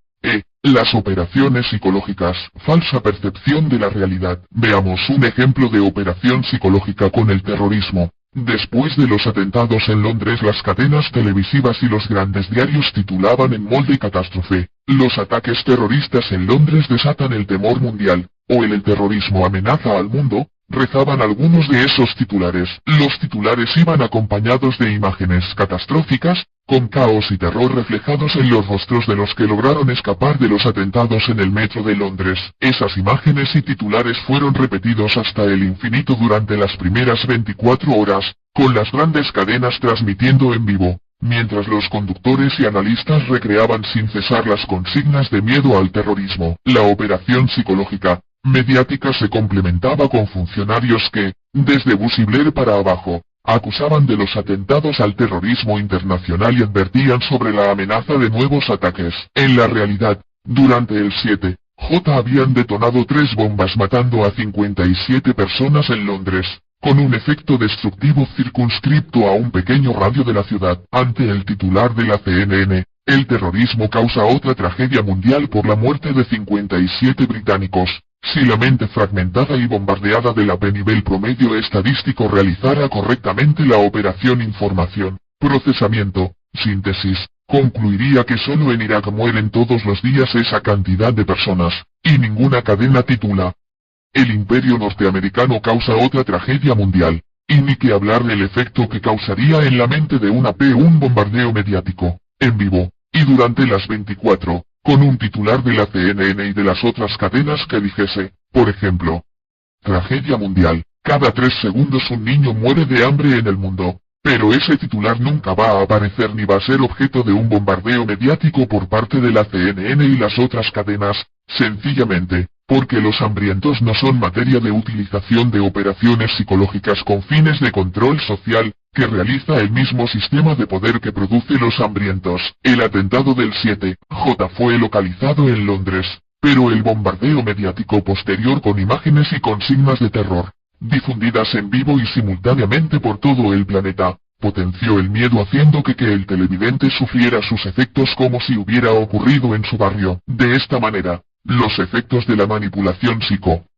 Speaker 1: Las operaciones psicológicas, falsa percepción de la realidad. Veamos un ejemplo de operación psicológica con el terrorismo. Después de los atentados en Londres, las cadenas televisivas y los grandes diarios titulaban en molde catástrofe: los ataques terroristas en Londres desatan el temor mundial, o el terrorismo amenaza al mundo, rezaban algunos de esos titulares. Los titulares iban acompañados de imágenes catastróficas, con caos y terror reflejados en los rostros de los que lograron escapar de los atentados en el metro de Londres. Esas imágenes y titulares fueron repetidos hasta el infinito durante las primeras 24 horas, con las grandes cadenas transmitiendo en vivo, mientras los conductores y analistas recreaban sin cesar las consignas de miedo al terrorismo. La operación psicológica, mediática se complementaba con funcionarios que, desde Bush y Blair para abajo, acusaban de los atentados al terrorismo internacional y advertían sobre la amenaza de nuevos ataques. En la realidad, durante el 7J habían detonado 3 bombas matando a 57 personas en Londres, con un efecto destructivo circunscripto a un pequeño radio de la ciudad. Ante el titular de la CNN, el terrorismo causa otra tragedia mundial por la muerte de 57 británicos. Si la mente fragmentada y bombardeada del AP nivel promedio estadístico realizara correctamente la operación información, procesamiento, síntesis, concluiría que solo en Irak mueren todos los días esa cantidad de personas, y ninguna cadena titula: el imperio norteamericano causa otra tragedia mundial, y ni que hablar del efecto que causaría en la mente de un AP un bombardeo mediático, en vivo, y durante las 24, con un titular de la CNN y de las otras cadenas que dijese, por ejemplo: tragedia mundial, cada 3 segundos un niño muere de hambre en el mundo. Pero ese titular nunca va a aparecer ni va a ser objeto de un bombardeo mediático por parte de la CNN y las otras cadenas, sencillamente, porque los hambrientos no son materia de utilización de operaciones psicológicas con fines de control social, que realiza el mismo sistema de poder que produce los hambrientos. El atentado del 7J fue localizado en Londres, pero el bombardeo mediático posterior con imágenes y consignas de terror, difundidas en vivo y simultáneamente por todo el planeta, potenció el miedo haciendo que el televidente sufriera sus efectos como si hubiera ocurrido en su barrio. De esta manera, los efectos de la manipulación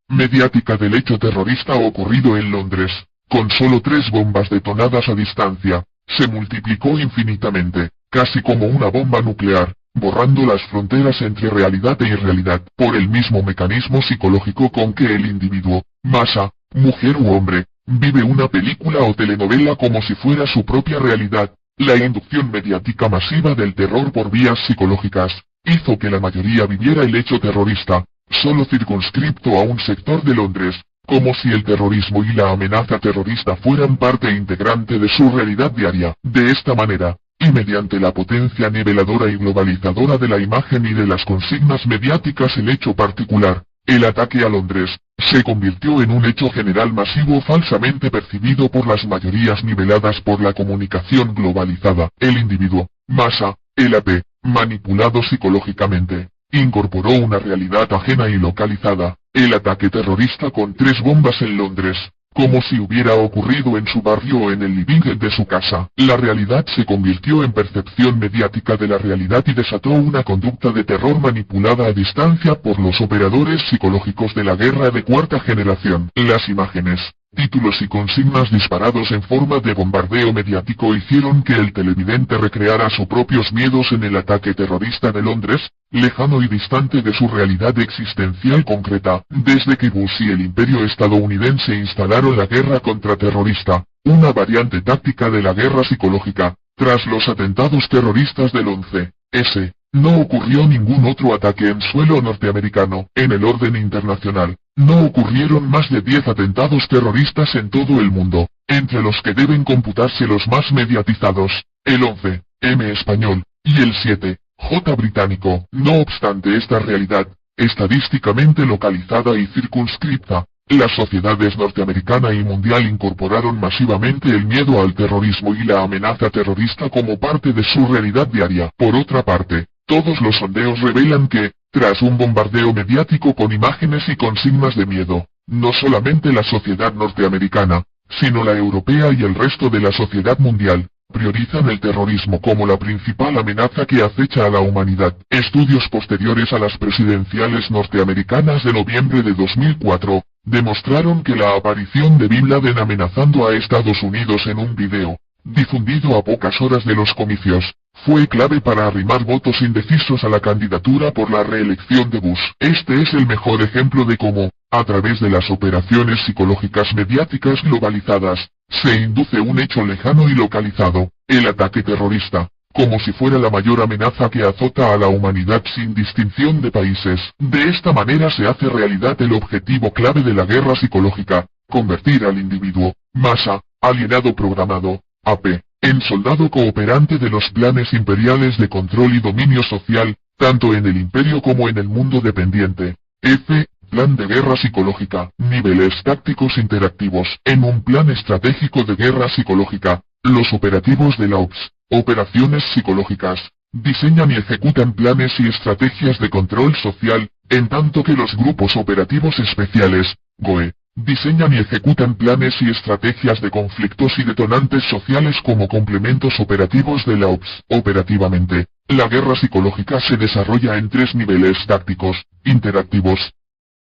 Speaker 1: mediática del hecho terrorista ocurrido en Londres, con solo 3 bombas detonadas a distancia, se multiplicó infinitamente, casi como una bomba nuclear, borrando las fronteras entre realidad e irrealidad, por el mismo mecanismo psicológico con que el individuo, masa, mujer u hombre, vive una película o telenovela como si fuera su propia realidad. La inducción mediática masiva del terror por vías psicológicas, hizo que la mayoría viviera el hecho terrorista, solo circunscripto a un sector de Londres, como si el terrorismo y la amenaza terrorista fueran parte integrante de su realidad diaria. De esta manera, y mediante la potencia niveladora y globalizadora de la imagen y de las consignas mediáticas, el hecho particular, el ataque a Londres, se convirtió en un hecho general masivo falsamente percibido por las mayorías niveladas por la comunicación globalizada. El individuo, masa, el AP, manipulado psicológicamente, incorporó una realidad ajena y localizada, el ataque terrorista con 3 bombas en Londres, como si hubiera ocurrido en su barrio o en el living de su casa. La realidad se convirtió en percepción mediática de la realidad y desató una conducta de terror manipulada a distancia por los operadores psicológicos de la guerra de 4ª generación. Las imágenes, Títulos y consignas disparados en forma de bombardeo mediático hicieron que el televidente recreara sus propios miedos en el ataque terrorista de Londres, lejano y distante de su realidad existencial concreta. Desde que Bush y el imperio estadounidense instalaron la guerra contraterrorista, una variante táctica de la guerra psicológica, tras los atentados terroristas del 11S, no ocurrió ningún otro ataque en suelo norteamericano. En el orden internacional, no ocurrieron más de 10 atentados terroristas en todo el mundo, entre los que deben computarse los más mediatizados, el 11M español, y el 7J británico. No obstante esta realidad, estadísticamente localizada y circunscripta, las sociedades norteamericana y mundial incorporaron masivamente el miedo al terrorismo y la amenaza terrorista como parte de su realidad diaria. Por otra parte, todos los sondeos revelan que, tras un bombardeo mediático con imágenes y consignas de miedo, no solamente la sociedad norteamericana, sino la europea y el resto de la sociedad mundial, priorizan el terrorismo como la principal amenaza que acecha a la humanidad. Estudios posteriores a las presidenciales norteamericanas de noviembre de 2004, demostraron que la aparición de Bin Laden amenazando a Estados Unidos en un video, difundido a pocas horas de los comicios, fue clave para arrimar votos indecisos a la candidatura por la reelección de Bush. Este es el mejor ejemplo de cómo, a través de las operaciones psicológicas mediáticas globalizadas, se induce un hecho lejano y localizado, el ataque terrorista, como si fuera la mayor amenaza que azota a la humanidad sin distinción de países. De esta manera se hace realidad el objetivo clave de la guerra psicológica, convertir al individuo, masa, alienado programado, AP, en soldado cooperante de los planes imperiales de control y dominio social, tanto en el imperio como en el mundo dependiente. F. Plan de guerra psicológica. Niveles tácticos interactivos. En un plan estratégico de guerra psicológica, los operativos de la OPS, operaciones psicológicas, diseñan y ejecutan planes y estrategias de control social, en tanto que los grupos operativos especiales, GOE, diseñan y ejecutan planes y estrategias de conflictos y detonantes sociales como complementos operativos de la OPS. Operativamente, la guerra psicológica se desarrolla en 3 niveles tácticos, interactivos.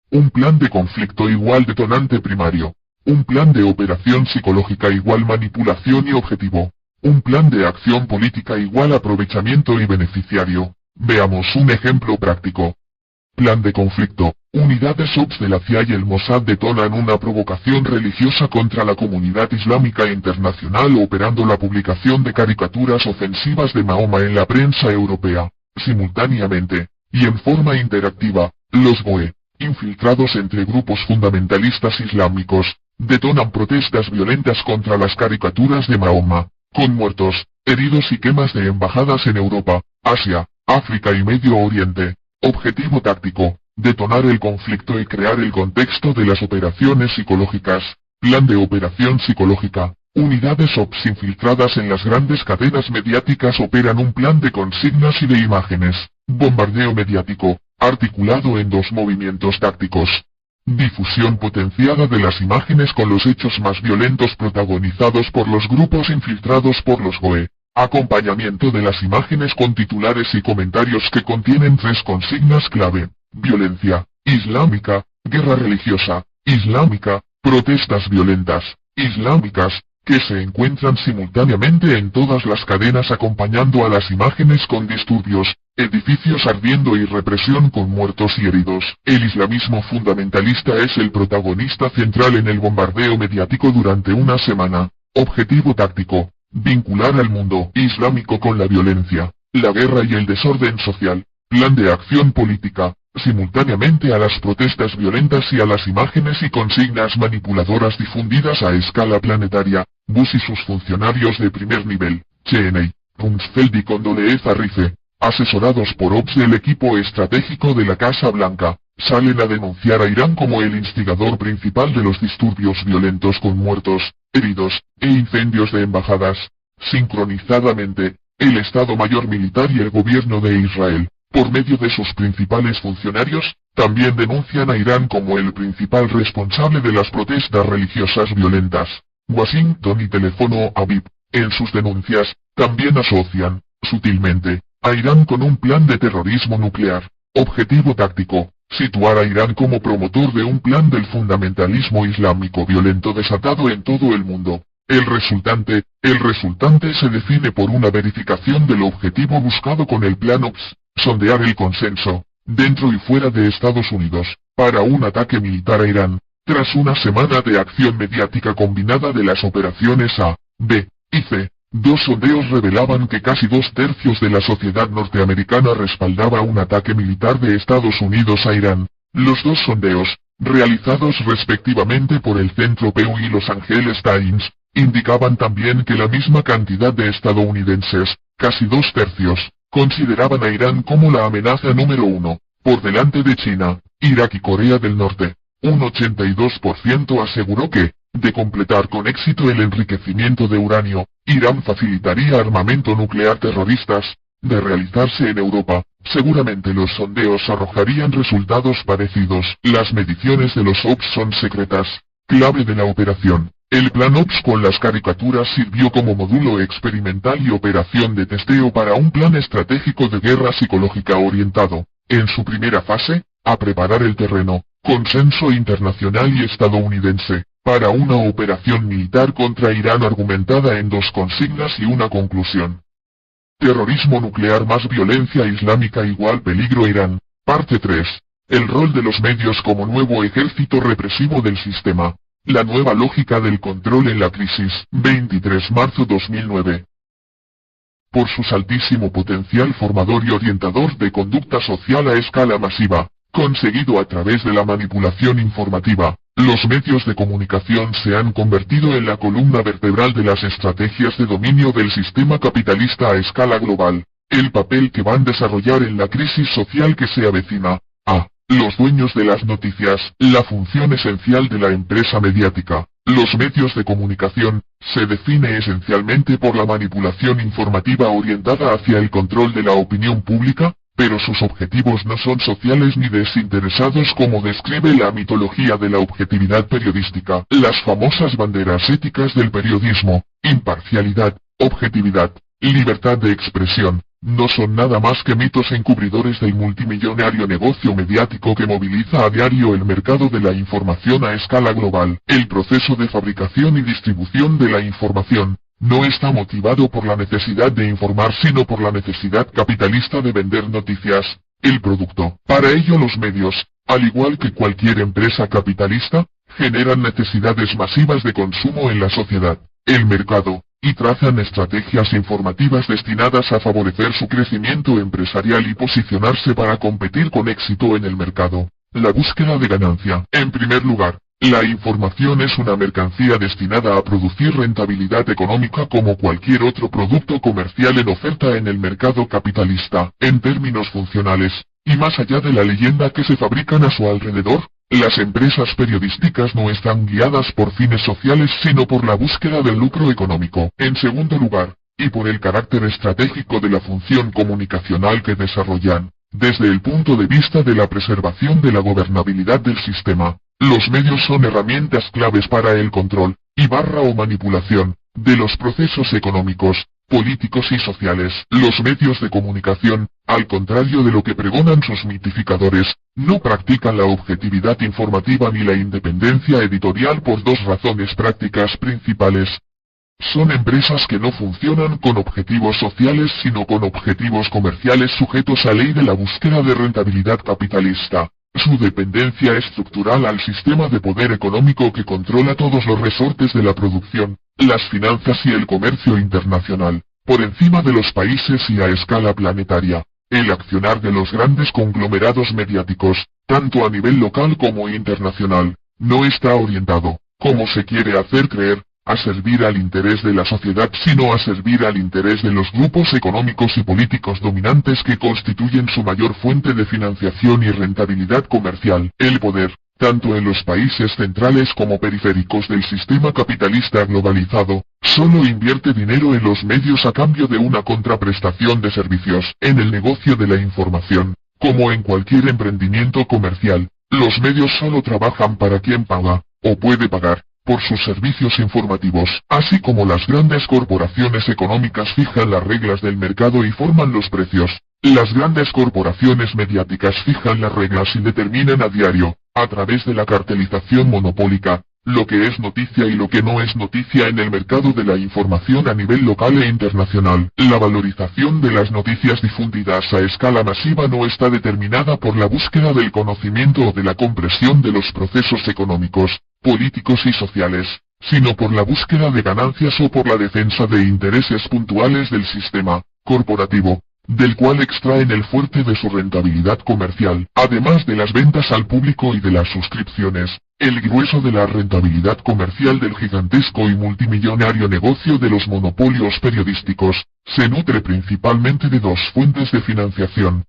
Speaker 1: Un plan de conflicto igual detonante primario. Un plan de operación psicológica igual manipulación y objetivo. Un plan de acción política igual aprovechamiento y beneficiario. Veamos un ejemplo práctico. Plan de conflicto. Unidades OPS de la CIA y el Mossad detonan una provocación religiosa contra la comunidad islámica internacional operando la publicación de caricaturas ofensivas de Mahoma en la prensa europea. Simultáneamente, y en forma interactiva, los GOE, infiltrados entre grupos fundamentalistas islámicos, detonan protestas violentas contra las caricaturas de Mahoma, con muertos, heridos y quemas de embajadas en Europa, Asia, África y Medio Oriente. Objetivo táctico, detonar el conflicto y crear el contexto de las operaciones psicológicas. Plan de operación psicológica. Unidades OPS infiltradas en las grandes cadenas mediáticas operan un plan de consignas y de imágenes. Bombardeo mediático, articulado en 2 movimientos tácticos. Difusión potenciada de las imágenes con los hechos más violentos protagonizados por los grupos infiltrados por los GOE. Acompañamiento de las imágenes con titulares y comentarios que contienen 3 consignas clave. Violencia islámica, guerra religiosa islámica, protestas violentas islámicas, que se encuentran simultáneamente en todas las cadenas acompañando a las imágenes con disturbios, edificios ardiendo y represión con muertos y heridos. El islamismo fundamentalista es el protagonista central en el bombardeo mediático durante una semana. Objetivo táctico. Vincular al mundo islámico con la violencia, la guerra y el desorden social. Plan de acción política, simultáneamente a las protestas violentas y a las imágenes y consignas manipuladoras difundidas a escala planetaria. Bush y sus funcionarios de primer nivel, Cheney, Rumsfeld y Condoleezza Rice, asesorados por OPS del equipo estratégico de la Casa Blanca, salen a denunciar a Irán como el instigador principal de los disturbios violentos con muertos, heridos, e incendios de embajadas. Sincronizadamente, el Estado Mayor Militar y el gobierno de Israel, por medio de sus principales funcionarios, también denuncian a Irán como el principal responsable de las protestas religiosas violentas. Washington y Teléfono Aviv, en sus denuncias, también asocian, sutilmente, a Irán con un plan de terrorismo nuclear. Objetivo táctico, situar a Irán como promotor de un plan del fundamentalismo islámico violento desatado en todo el mundo. El resultante se define por una verificación del objetivo buscado con el plan OPS, sondear el consenso, dentro y fuera de Estados Unidos, para un ataque militar a Irán, tras una semana de acción mediática combinada de las operaciones A, B y C. Dos sondeos revelaban que casi 2/3 de la sociedad norteamericana respaldaba un ataque militar de Estados Unidos a Irán. Los dos sondeos, realizados respectivamente por el Centro Pew y Los Angeles Times, indicaban también que la misma cantidad de estadounidenses, casi 2/3, consideraban a Irán como la amenaza número 1, por delante de China, Irak y Corea del Norte. Un 82% aseguró que, de completar con éxito el enriquecimiento de uranio, Irán facilitaría armamento nuclear terroristas. De realizarse en Europa, seguramente los sondeos arrojarían resultados parecidos. Las mediciones de los OPS son secretas. Clave de la operación. El plan OPS con las caricaturas sirvió como módulo experimental y operación de testeo para un plan estratégico de guerra psicológica orientado, en su primera fase, a preparar el terreno, consenso internacional y estadounidense, para una operación militar contra Irán argumentada en dos consignas y una conclusión. Terrorismo nuclear más violencia islámica igual peligro a Irán. Parte 3. El rol de los medios como nuevo ejército represivo del sistema. La nueva lógica del control en la crisis. 23 marzo 2009. Por su altísimo potencial formador y orientador de conducta social a escala masiva, conseguido a través de la manipulación informativa, los medios de comunicación se han convertido en la columna vertebral de las estrategias de dominio del sistema capitalista a escala global. El papel que van a desarrollar en la crisis social que se avecina. A. Los dueños de las noticias. La función esencial de la empresa mediática. Los medios de comunicación, se define esencialmente por la manipulación informativa orientada hacia el control de la opinión pública, pero sus objetivos no son sociales ni desinteresados como describe la mitología de la objetividad periodística. Las famosas banderas éticas del periodismo, imparcialidad, objetividad, libertad de expresión, no son nada más que mitos encubridores del multimillonario negocio mediático que moviliza a diario el mercado de la información a escala global. El proceso de fabricación y distribución de la información no está motivado por la necesidad de informar sino por la necesidad capitalista de vender noticias, el producto. Para ello los medios, al igual que cualquier empresa capitalista, generan necesidades masivas de consumo en la sociedad, el mercado, y trazan estrategias informativas destinadas a favorecer su crecimiento empresarial y posicionarse para competir con éxito en el mercado. La búsqueda de ganancia. En primer lugar, la información es una mercancía destinada a producir rentabilidad económica como cualquier otro producto comercial en oferta en el mercado capitalista. En términos funcionales, y más allá de la leyenda que se fabrican a su alrededor, las empresas periodísticas no están guiadas por fines sociales sino por la búsqueda del lucro económico. En segundo lugar, y por el carácter estratégico de la función comunicacional que desarrollan, desde el punto de vista de la preservación de la gobernabilidad del sistema, los medios son herramientas claves para el control, o manipulación, de los procesos económicos, políticos y sociales. Los medios de comunicación, al contrario de lo que pregonan sus mitificadores, no practican la objetividad informativa ni la independencia editorial por dos razones prácticas principales. Son empresas que no funcionan con objetivos sociales sino con objetivos comerciales sujetos a ley de la búsqueda de rentabilidad capitalista. Su dependencia estructural al sistema de poder económico que controla todos los resortes de la producción, las finanzas y el comercio internacional, por encima de los países y a escala planetaria. El accionar de los grandes conglomerados mediáticos, tanto a nivel local como internacional, no está orientado, como se quiere hacer creer, a servir al interés de la sociedad sino a servir al interés de los grupos económicos y políticos dominantes que constituyen su mayor fuente de financiación y rentabilidad comercial. El poder, tanto en los países centrales como periféricos del sistema capitalista globalizado, solo invierte dinero en los medios a cambio de una contraprestación de servicios. En el negocio de la información, como en cualquier emprendimiento comercial, los medios solo trabajan para quien paga, o puede pagar, por sus servicios informativos, así como las grandes corporaciones económicas fijan las reglas del mercado y forman los precios. Las grandes corporaciones mediáticas fijan las reglas y determinan a diario, a través de la cartelización monopólica, lo que es noticia y lo que no es noticia en el mercado de la información a nivel local e internacional. La valorización de las noticias difundidas a escala masiva no está determinada por la búsqueda del conocimiento o de la compresión de los procesos económicos, políticos y sociales, sino por la búsqueda de ganancias o por la defensa de intereses puntuales del sistema corporativo, del cual extraen el fuerte de su rentabilidad comercial, además de las ventas al público y de las suscripciones. El grueso de la rentabilidad comercial del gigantesco y multimillonario negocio de los monopolios periodísticos, se nutre principalmente de dos fuentes de financiación.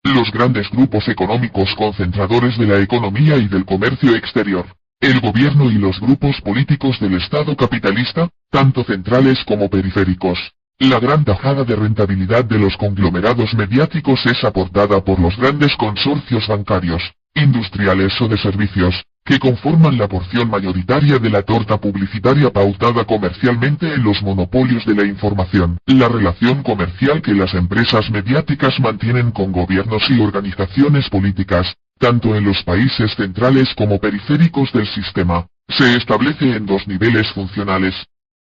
Speaker 1: Los grandes grupos económicos concentradores de la economía y del comercio exterior, el gobierno y los grupos políticos del Estado capitalista, tanto centrales como periféricos. La gran tajada de rentabilidad de los conglomerados mediáticos es aportada por los grandes consorcios bancarios, industriales o de servicios, que conforman la porción mayoritaria de la torta publicitaria pautada comercialmente en los monopolios de la información. La relación comercial que las empresas mediáticas mantienen con gobiernos y organizaciones políticas, tanto en los países centrales como periféricos del sistema, se establece en dos niveles funcionales.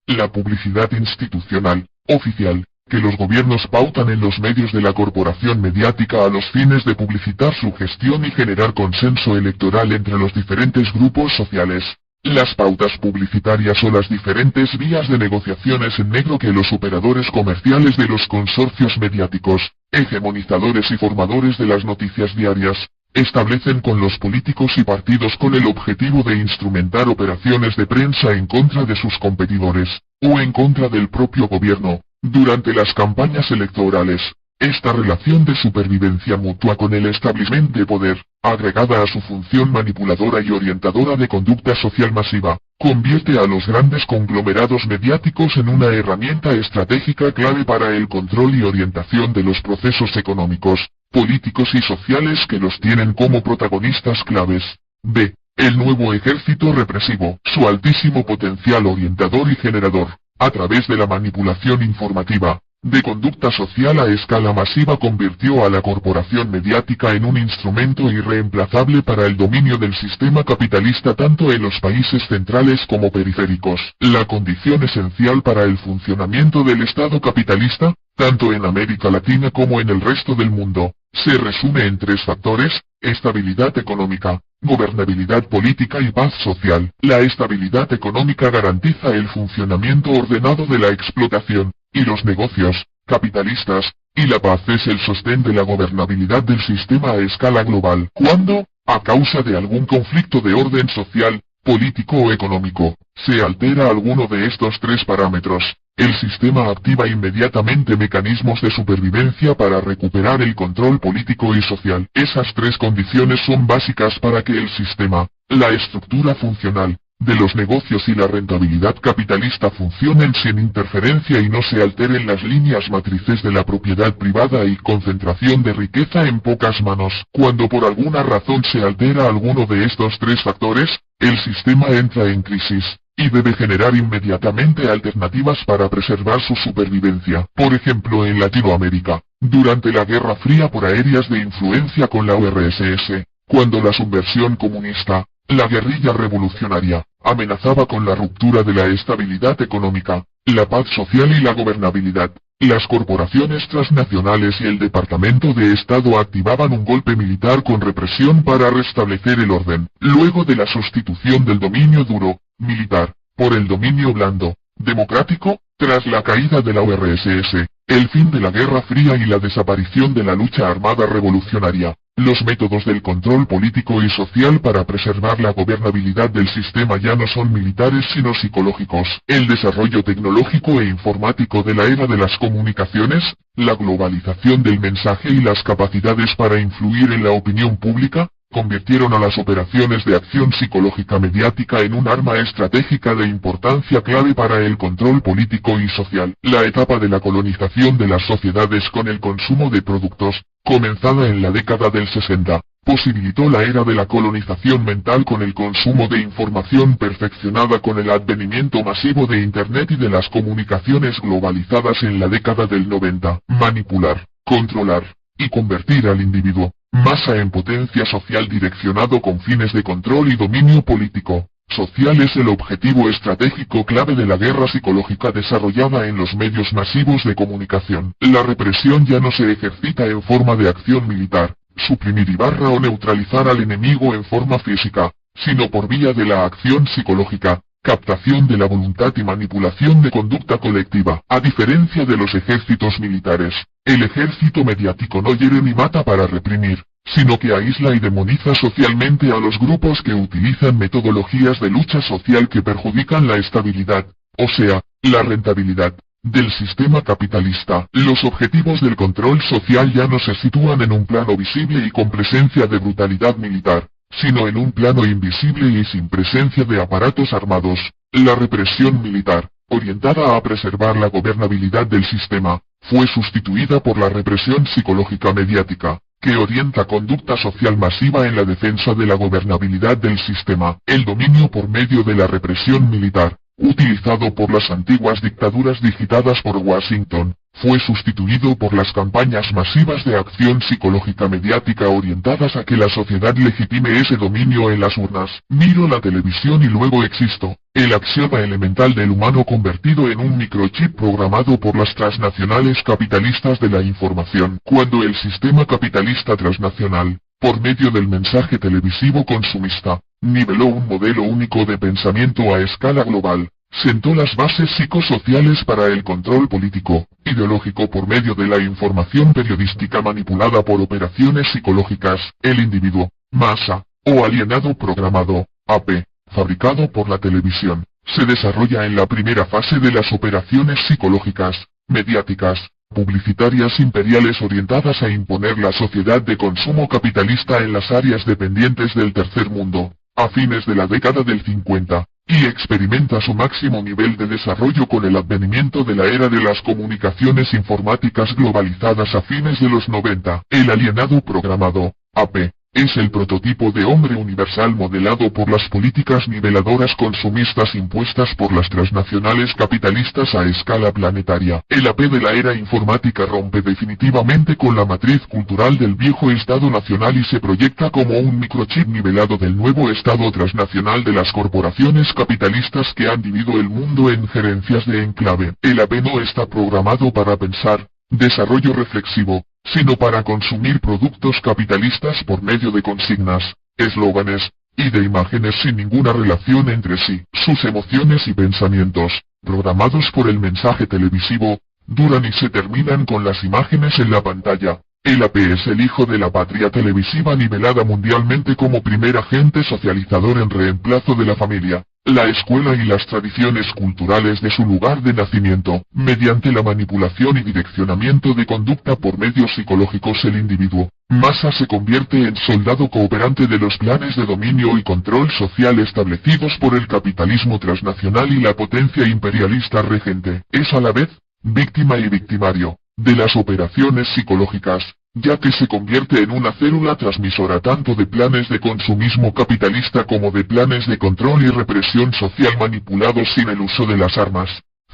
Speaker 1: La publicidad institucional, oficial, que los gobiernos pautan en los medios de la corporación mediática a los fines de publicitar su gestión y generar consenso electoral entre los diferentes grupos sociales. Las pautas publicitarias o las diferentes vías de negociaciones en negro que los operadores comerciales de los consorcios mediáticos, hegemonizadores y formadores de las noticias diarias, establecen con los políticos y partidos con el objetivo de instrumentar operaciones de prensa en contra de sus competidores, o en contra del propio gobierno, durante las campañas electorales. Esta relación de supervivencia mutua con el establishment de poder, agregada a su función manipuladora y orientadora de conducta social masiva, convierte a los grandes conglomerados mediáticos en una herramienta estratégica clave para el control y orientación de los procesos económicos, políticos y sociales que los tienen como protagonistas claves. B. El nuevo ejército represivo, su altísimo potencial orientador y generador, a través de la manipulación informativa, de conducta social a escala masiva convirtió a la corporación mediática en un instrumento irreemplazable para el dominio del sistema capitalista tanto en los países centrales como periféricos. La condición esencial para el funcionamiento del Estado capitalista, tanto en América Latina como en el resto del mundo, se resume en tres factores: estabilidad económica, gobernabilidad política y paz social. La estabilidad económica garantiza el funcionamiento ordenado de la explotación y los negocios capitalistas, y la paz es el sostén de la gobernabilidad del sistema a escala global. Cuando, a causa de algún conflicto de orden social, político o económico, se altera alguno de estos tres parámetros, el sistema activa inmediatamente mecanismos de supervivencia para recuperar el control político y social. Esas tres condiciones son básicas para que el sistema, la estructura funcional, de los negocios y la rentabilidad capitalista funcionen sin interferencia y no se alteren las líneas matrices de la propiedad privada y concentración de riqueza en pocas manos. Cuando por alguna razón se altera alguno de estos tres factores, el sistema entra en crisis, y debe generar inmediatamente alternativas para preservar su supervivencia. Por ejemplo, en Latinoamérica, durante la Guerra Fría por áreas de influencia con la URSS, cuando la subversión comunista, la guerrilla revolucionaria, amenazaba con la ruptura de la estabilidad económica, la paz social y la gobernabilidad, las corporaciones transnacionales y el Departamento de Estado activaban un golpe militar con represión para restablecer el orden, luego de la sustitución del dominio duro, militar, por el dominio blando, democrático, tras la caída de la URSS, el fin de la Guerra Fría y la desaparición de la lucha armada revolucionaria. Los métodos del control político y social para preservar la gobernabilidad del sistema ya no son militares sino psicológicos. El desarrollo tecnológico e informático de la era de las comunicaciones, la globalización del mensaje y las capacidades para influir en la opinión pública, convirtieron a las operaciones de acción psicológica mediática en un arma estratégica de importancia clave para el control político y social. La etapa de la colonización de las sociedades con el consumo de productos, comenzada en la década del 60, posibilitó la era de la colonización mental con el consumo de información perfeccionada con el advenimiento masivo de Internet y de las comunicaciones globalizadas en la década del 90. Manipular, controlar y convertir al individuo, masa en potencia social direccionado con fines de control y dominio político. Social es el objetivo estratégico clave de la guerra psicológica desarrollada en los medios masivos de comunicación. La represión ya no se ejercita en forma de acción militar, suprimir y barra o neutralizar al enemigo en forma física, sino por vía de la acción psicológica, captación de la voluntad y manipulación de conducta colectiva. A diferencia de los ejércitos militares, el ejército mediático no hiere ni mata para reprimir, sino que aísla y demoniza socialmente a los grupos que utilizan metodologías de lucha social que perjudican la estabilidad, o sea, la rentabilidad, del sistema capitalista. Los objetivos del control social ya no se sitúan en un plano visible y con presencia de brutalidad militar, sino en un plano invisible y sin presencia de aparatos armados. La represión militar, orientada a preservar la gobernabilidad del sistema, fue sustituida por la represión psicológica mediática, que orienta conducta social masiva en la defensa de la gobernabilidad del sistema. El dominio por medio de la represión militar, utilizado por las antiguas dictaduras digitadas por Washington, fue sustituido por las campañas masivas de acción psicológica mediática orientadas a que la sociedad legitime ese dominio en las urnas. Miro la televisión y luego existo, el axioma elemental del humano convertido en un microchip programado por las transnacionales capitalistas de la información. Cuando el sistema capitalista transnacional, por medio del mensaje televisivo consumista, niveló un modelo único de pensamiento a escala global, sentó las bases psicosociales para el control político, ideológico por medio de la información periodística manipulada por operaciones psicológicas. El individuo, masa, o alienado programado, AP, fabricado por la televisión, se desarrolla en la primera fase de las operaciones psicológicas, mediáticas, publicitarias imperiales orientadas a imponer la sociedad de consumo capitalista en las áreas dependientes del tercer mundo, a fines de la década del 50. Y experimenta su máximo nivel de desarrollo con el advenimiento de la era de las comunicaciones informáticas globalizadas a fines de los 90. El alienado programado, AP, es el prototipo de hombre universal modelado por las políticas niveladoras consumistas impuestas por las transnacionales capitalistas a escala planetaria. El AP de la era informática rompe definitivamente con la matriz cultural del viejo Estado nacional y se proyecta como un microchip nivelado del nuevo Estado transnacional de las corporaciones capitalistas que han dividido el mundo en gerencias de enclave. El AP no está programado para pensar, desarrollo reflexivo, sino para consumir productos capitalistas por medio de consignas, eslóganes, y de imágenes sin ninguna relación entre sí. Sus emociones y pensamientos, programados por el mensaje televisivo, duran y se terminan con las imágenes en la pantalla. El AP es el hijo de la patria televisiva nivelada mundialmente como primer agente socializador en reemplazo de la familia, la escuela y las tradiciones culturales de su lugar de nacimiento. Mediante la manipulación y direccionamiento de conducta por medios psicológicos el individuo, masa se convierte en soldado cooperante de los planes de dominio y control social establecidos por el capitalismo transnacional y la potencia imperialista regente. Es a la vez, víctima y victimario, de las operaciones psicológicas, ya que se convierte en una célula transmisora tanto de planes de consumismo capitalista como de planes de control y represión social manipulados sin el uso de las armas.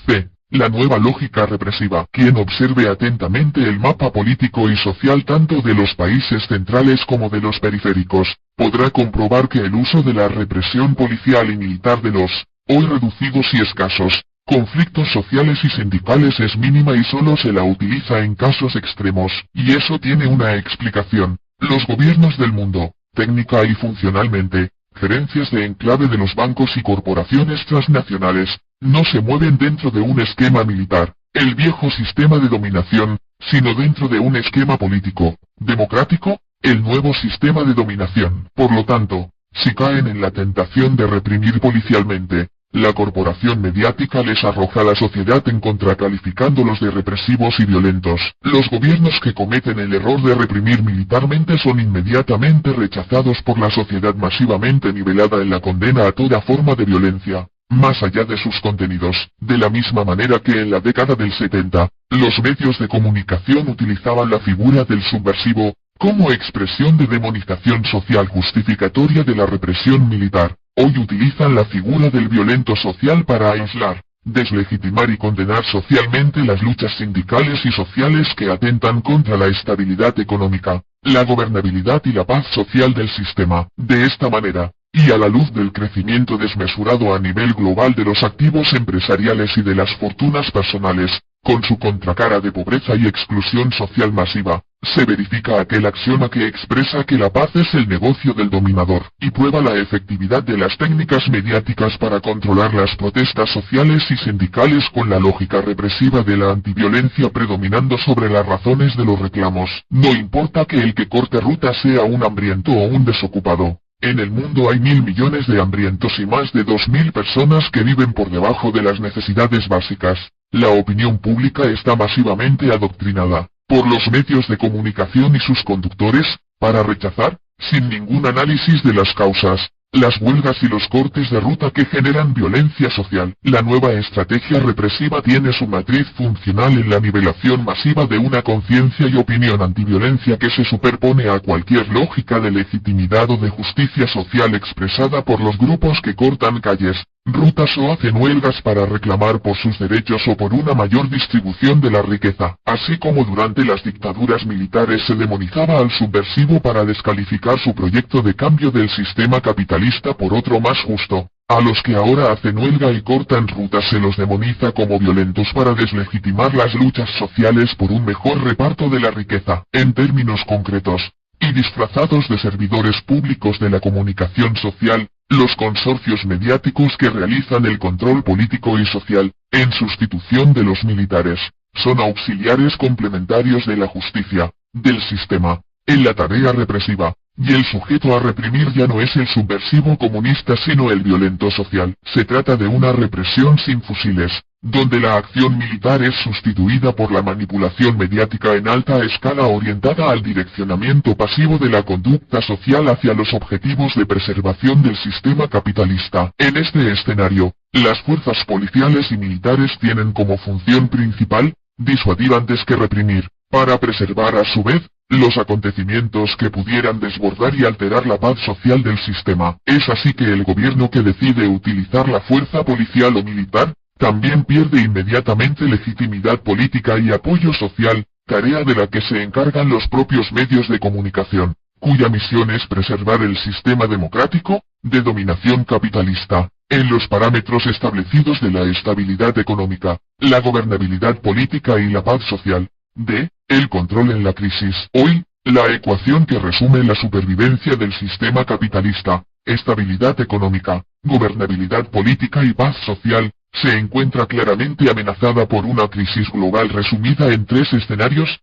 Speaker 1: C. La nueva lógica represiva. Quien observe atentamente el mapa político y social tanto de los países centrales como de los periféricos, podrá comprobar que el uso de la represión policial y militar de los, hoy reducidos y escasos, conflictos sociales y sindicales es mínima y solo se la utiliza en casos extremos. Y eso tiene una explicación. Los gobiernos del mundo, técnica y funcionalmente, gerencias de enclave de los bancos y corporaciones transnacionales, no se mueven dentro de un esquema militar, el viejo sistema de dominación, sino dentro de un esquema político, democrático, el nuevo sistema de dominación. Por lo tanto, si caen en la tentación de reprimir policialmente, la corporación mediática les arroja a la sociedad en contra calificándolos de represivos y violentos. Los gobiernos que cometen el error de reprimir militarmente son inmediatamente rechazados por la sociedad masivamente nivelada en la condena a toda forma de violencia, más allá de sus contenidos. De la misma manera que en la década del 70, los medios de comunicación utilizaban la figura del subversivo, como expresión de demonización social justificatoria de la represión militar. Hoy utilizan la figura del violento social para aislar, deslegitimar y condenar socialmente las luchas sindicales y sociales que atentan contra la estabilidad económica, la gobernabilidad y la paz social del sistema. De esta manera, y a la luz del crecimiento desmesurado a nivel global de los activos empresariales y de las fortunas personales, con su contracara de pobreza y exclusión social masiva, se verifica aquel axioma que expresa que la paz es el negocio del dominador, y prueba la efectividad de las técnicas mediáticas para controlar las protestas sociales y sindicales con la lógica represiva de la antiviolencia predominando sobre las razones de los reclamos. No importa que el que corte ruta sea un hambriento o un desocupado. En el mundo hay 1.000 millones de hambrientos y más de 2.000 personas que viven por debajo de las necesidades básicas. La opinión pública está masivamente adoctrinada por los medios de comunicación y sus conductores, para rechazar, sin ningún análisis de las causas, las huelgas y los cortes de ruta que generan violencia social. La nueva estrategia represiva tiene su matriz funcional en la nivelación masiva de una conciencia y opinión antiviolencia que se superpone a cualquier lógica de legitimidad o de justicia social expresada por los grupos que cortan calles, rutas o hacen huelgas para reclamar por sus derechos o por una mayor distribución de la riqueza. Así como durante las dictaduras militares se demonizaba al subversivo para descalificar su proyecto de cambio del sistema capitalista por otro más justo, a los que ahora hacen huelga y cortan rutas se los demoniza como violentos para deslegitimar las luchas sociales por un mejor reparto de la riqueza. En términos concretos, y disfrazados de servidores públicos de la comunicación social, los consorcios mediáticos que realizan el control político y social, en sustitución de los militares, son auxiliares complementarios de la justicia, del sistema, en la tarea represiva, y el sujeto a reprimir ya no es el subversivo comunista sino el violento social. Se trata de una represión sin fusiles, donde la acción militar es sustituida por la manipulación mediática en alta escala orientada al direccionamiento pasivo de la conducta social hacia los objetivos de preservación del sistema capitalista. En este escenario, las fuerzas policiales y militares tienen como función principal, disuadir antes que reprimir, para preservar a su vez, los acontecimientos que pudieran desbordar y alterar la paz social del sistema. Es así que el gobierno que decide utilizar la fuerza policial o militar, también pierde inmediatamente legitimidad política y apoyo social, tarea de la que se encargan los propios medios de comunicación, cuya misión es preservar el sistema democrático, de dominación capitalista, en los parámetros establecidos de la estabilidad económica, la gobernabilidad política y la paz social. D. El control en la crisis. Hoy, la ecuación que resume la supervivencia del sistema capitalista, estabilidad económica, gobernabilidad política y paz social, se encuentra claramente amenazada por una crisis global resumida en 3 escenarios: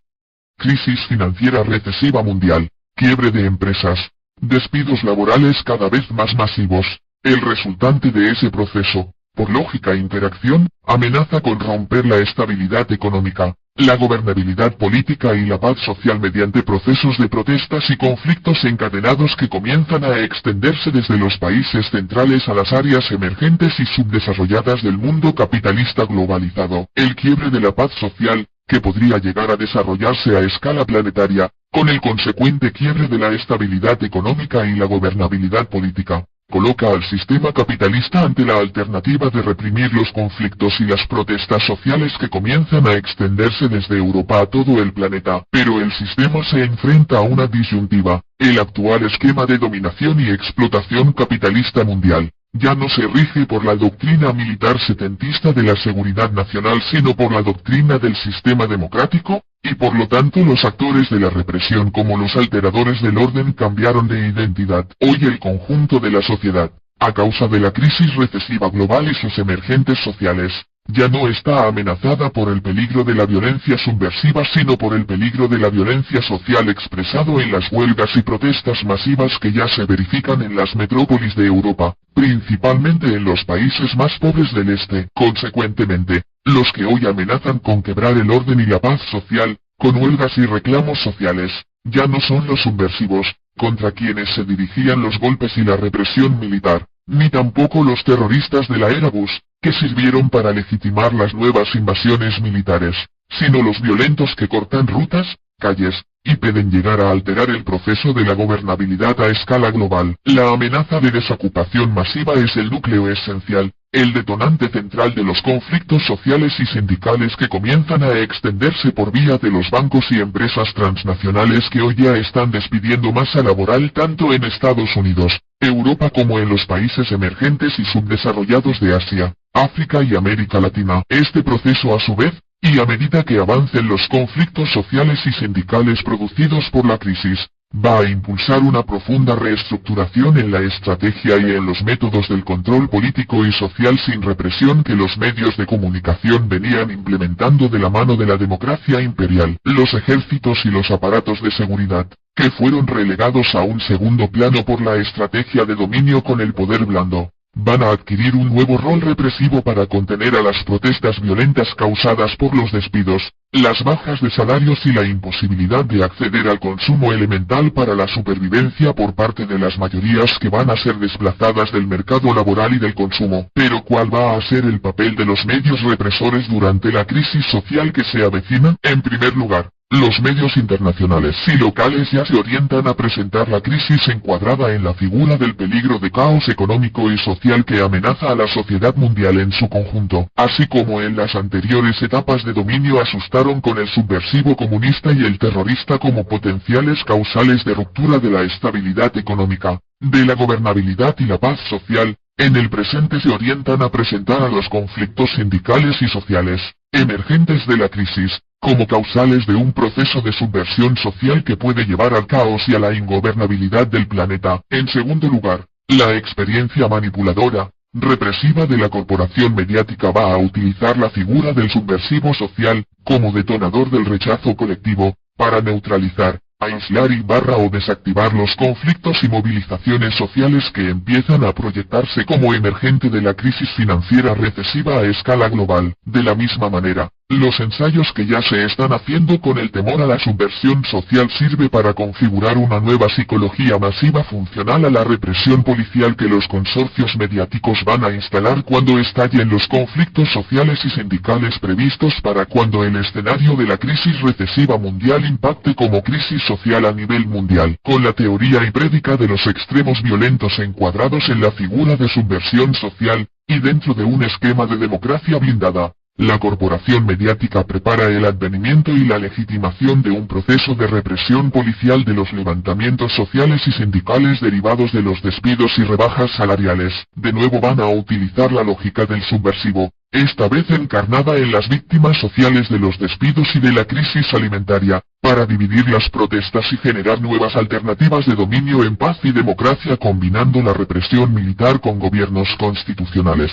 Speaker 1: crisis financiera recesiva mundial, quiebre de empresas, despidos laborales cada vez más masivos. El resultante de ese proceso, por lógica interacción, amenaza con romper la estabilidad económica, la gobernabilidad política y la paz social mediante procesos de protestas y conflictos encadenados que comienzan a extenderse desde los países centrales a las áreas emergentes y subdesarrolladas del mundo capitalista globalizado. El quiebre de la paz social, que podría llegar a desarrollarse a escala planetaria, con el consecuente quiebre de la estabilidad económica y la gobernabilidad política, coloca al sistema capitalista ante la alternativa de reprimir los conflictos y las protestas sociales que comienzan a extenderse desde Europa a todo el planeta. Pero el sistema se enfrenta a una disyuntiva: el actual esquema de dominación y explotación capitalista mundial ya no se rige por la doctrina militar setentista de la seguridad nacional sino por la doctrina del sistema democrático, y por lo tanto los actores de la represión como los alteradores del orden cambiaron de identidad. Hoy el conjunto de la sociedad, a causa de la crisis recesiva global y sus emergentes sociales, ya no está amenazada por el peligro de la violencia subversiva sino por el peligro de la violencia social expresado en las huelgas y protestas masivas que ya se verifican en las metrópolis de Europa, principalmente en los países más pobres del este. Consecuentemente, los que hoy amenazan con quebrar el orden y la paz social, con huelgas y reclamos sociales, ya no son los subversivos, contra quienes se dirigían los golpes y la represión militar, ni tampoco los terroristas de la era Bush, que sirvieron para legitimar las nuevas invasiones militares, sino los violentos que cortan rutas, calles, y pueden llegar a alterar el proceso de la gobernabilidad a escala global. La amenaza de desocupación masiva es el núcleo esencial, el detonante central de los conflictos sociales y sindicales que comienzan a extenderse por vía de los bancos y empresas transnacionales que hoy ya están despidiendo masa laboral tanto en Estados Unidos, Europa como en los países emergentes y subdesarrollados de Asia, África y América Latina. Este proceso a su vez, y a medida que avancen los conflictos sociales y sindicales producidos por la crisis, va a impulsar una profunda reestructuración en la estrategia y en los métodos del control político y social sin represión que los medios de comunicación venían implementando de la mano de la democracia imperial. Los ejércitos y los aparatos de seguridad, que fueron relegados a un segundo plano por la estrategia de dominio con el poder blando, van a adquirir un nuevo rol represivo para contener a las protestas violentas causadas por los despidos, las bajas de salarios y la imposibilidad de acceder al consumo elemental para la supervivencia por parte de las mayorías que van a ser desplazadas del mercado laboral y del consumo. Pero ¿cuál va a ser el papel de los medios represores durante la crisis social que se avecina? En primer lugar, los medios internacionales y locales ya se orientan a presentar la crisis encuadrada en la figura del peligro de caos económico y social que amenaza a la sociedad mundial en su conjunto, así como en las anteriores etapas de dominio asustaron con el subversivo comunista y el terrorista como potenciales causales de ruptura de la estabilidad económica, de la gobernabilidad y la paz social. En el presente se orientan a presentar a los conflictos sindicales y sociales, emergentes de la crisis, como causales de un proceso de subversión social que puede llevar al caos y a la ingobernabilidad del planeta. En segundo lugar, la experiencia manipuladora, represiva de la corporación mediática va a utilizar la figura del subversivo social, como detonador del rechazo colectivo, para neutralizar, aislar o desactivar los conflictos y movilizaciones sociales que empiezan a proyectarse como emergente de la crisis financiera recesiva a escala global. De la misma manera, los ensayos que ya se están haciendo con el temor a la subversión social sirve para configurar una nueva psicología masiva funcional a la represión policial que los consorcios mediáticos van a instalar cuando estallen los conflictos sociales y sindicales previstos para cuando el escenario de la crisis recesiva mundial impacte como crisis social a nivel mundial. Con la teoría y prédica de los extremos violentos encuadrados en la figura de subversión social, y dentro de un esquema de democracia blindada, la corporación mediática prepara el advenimiento y la legitimación de un proceso de represión policial de los levantamientos sociales y sindicales derivados de los despidos y rebajas salariales. De nuevo van a utilizar la lógica del subversivo, esta vez encarnada en las víctimas sociales de los despidos y de la crisis alimentaria, para dividir las protestas y generar nuevas alternativas de dominio en paz y democracia combinando la represión militar con gobiernos constitucionales.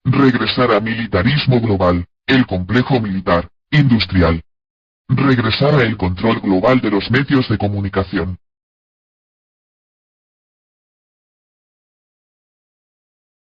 Speaker 1: Regresar a militarismo global, el complejo militar, industrial. Regresar a el control global de los medios de comunicación.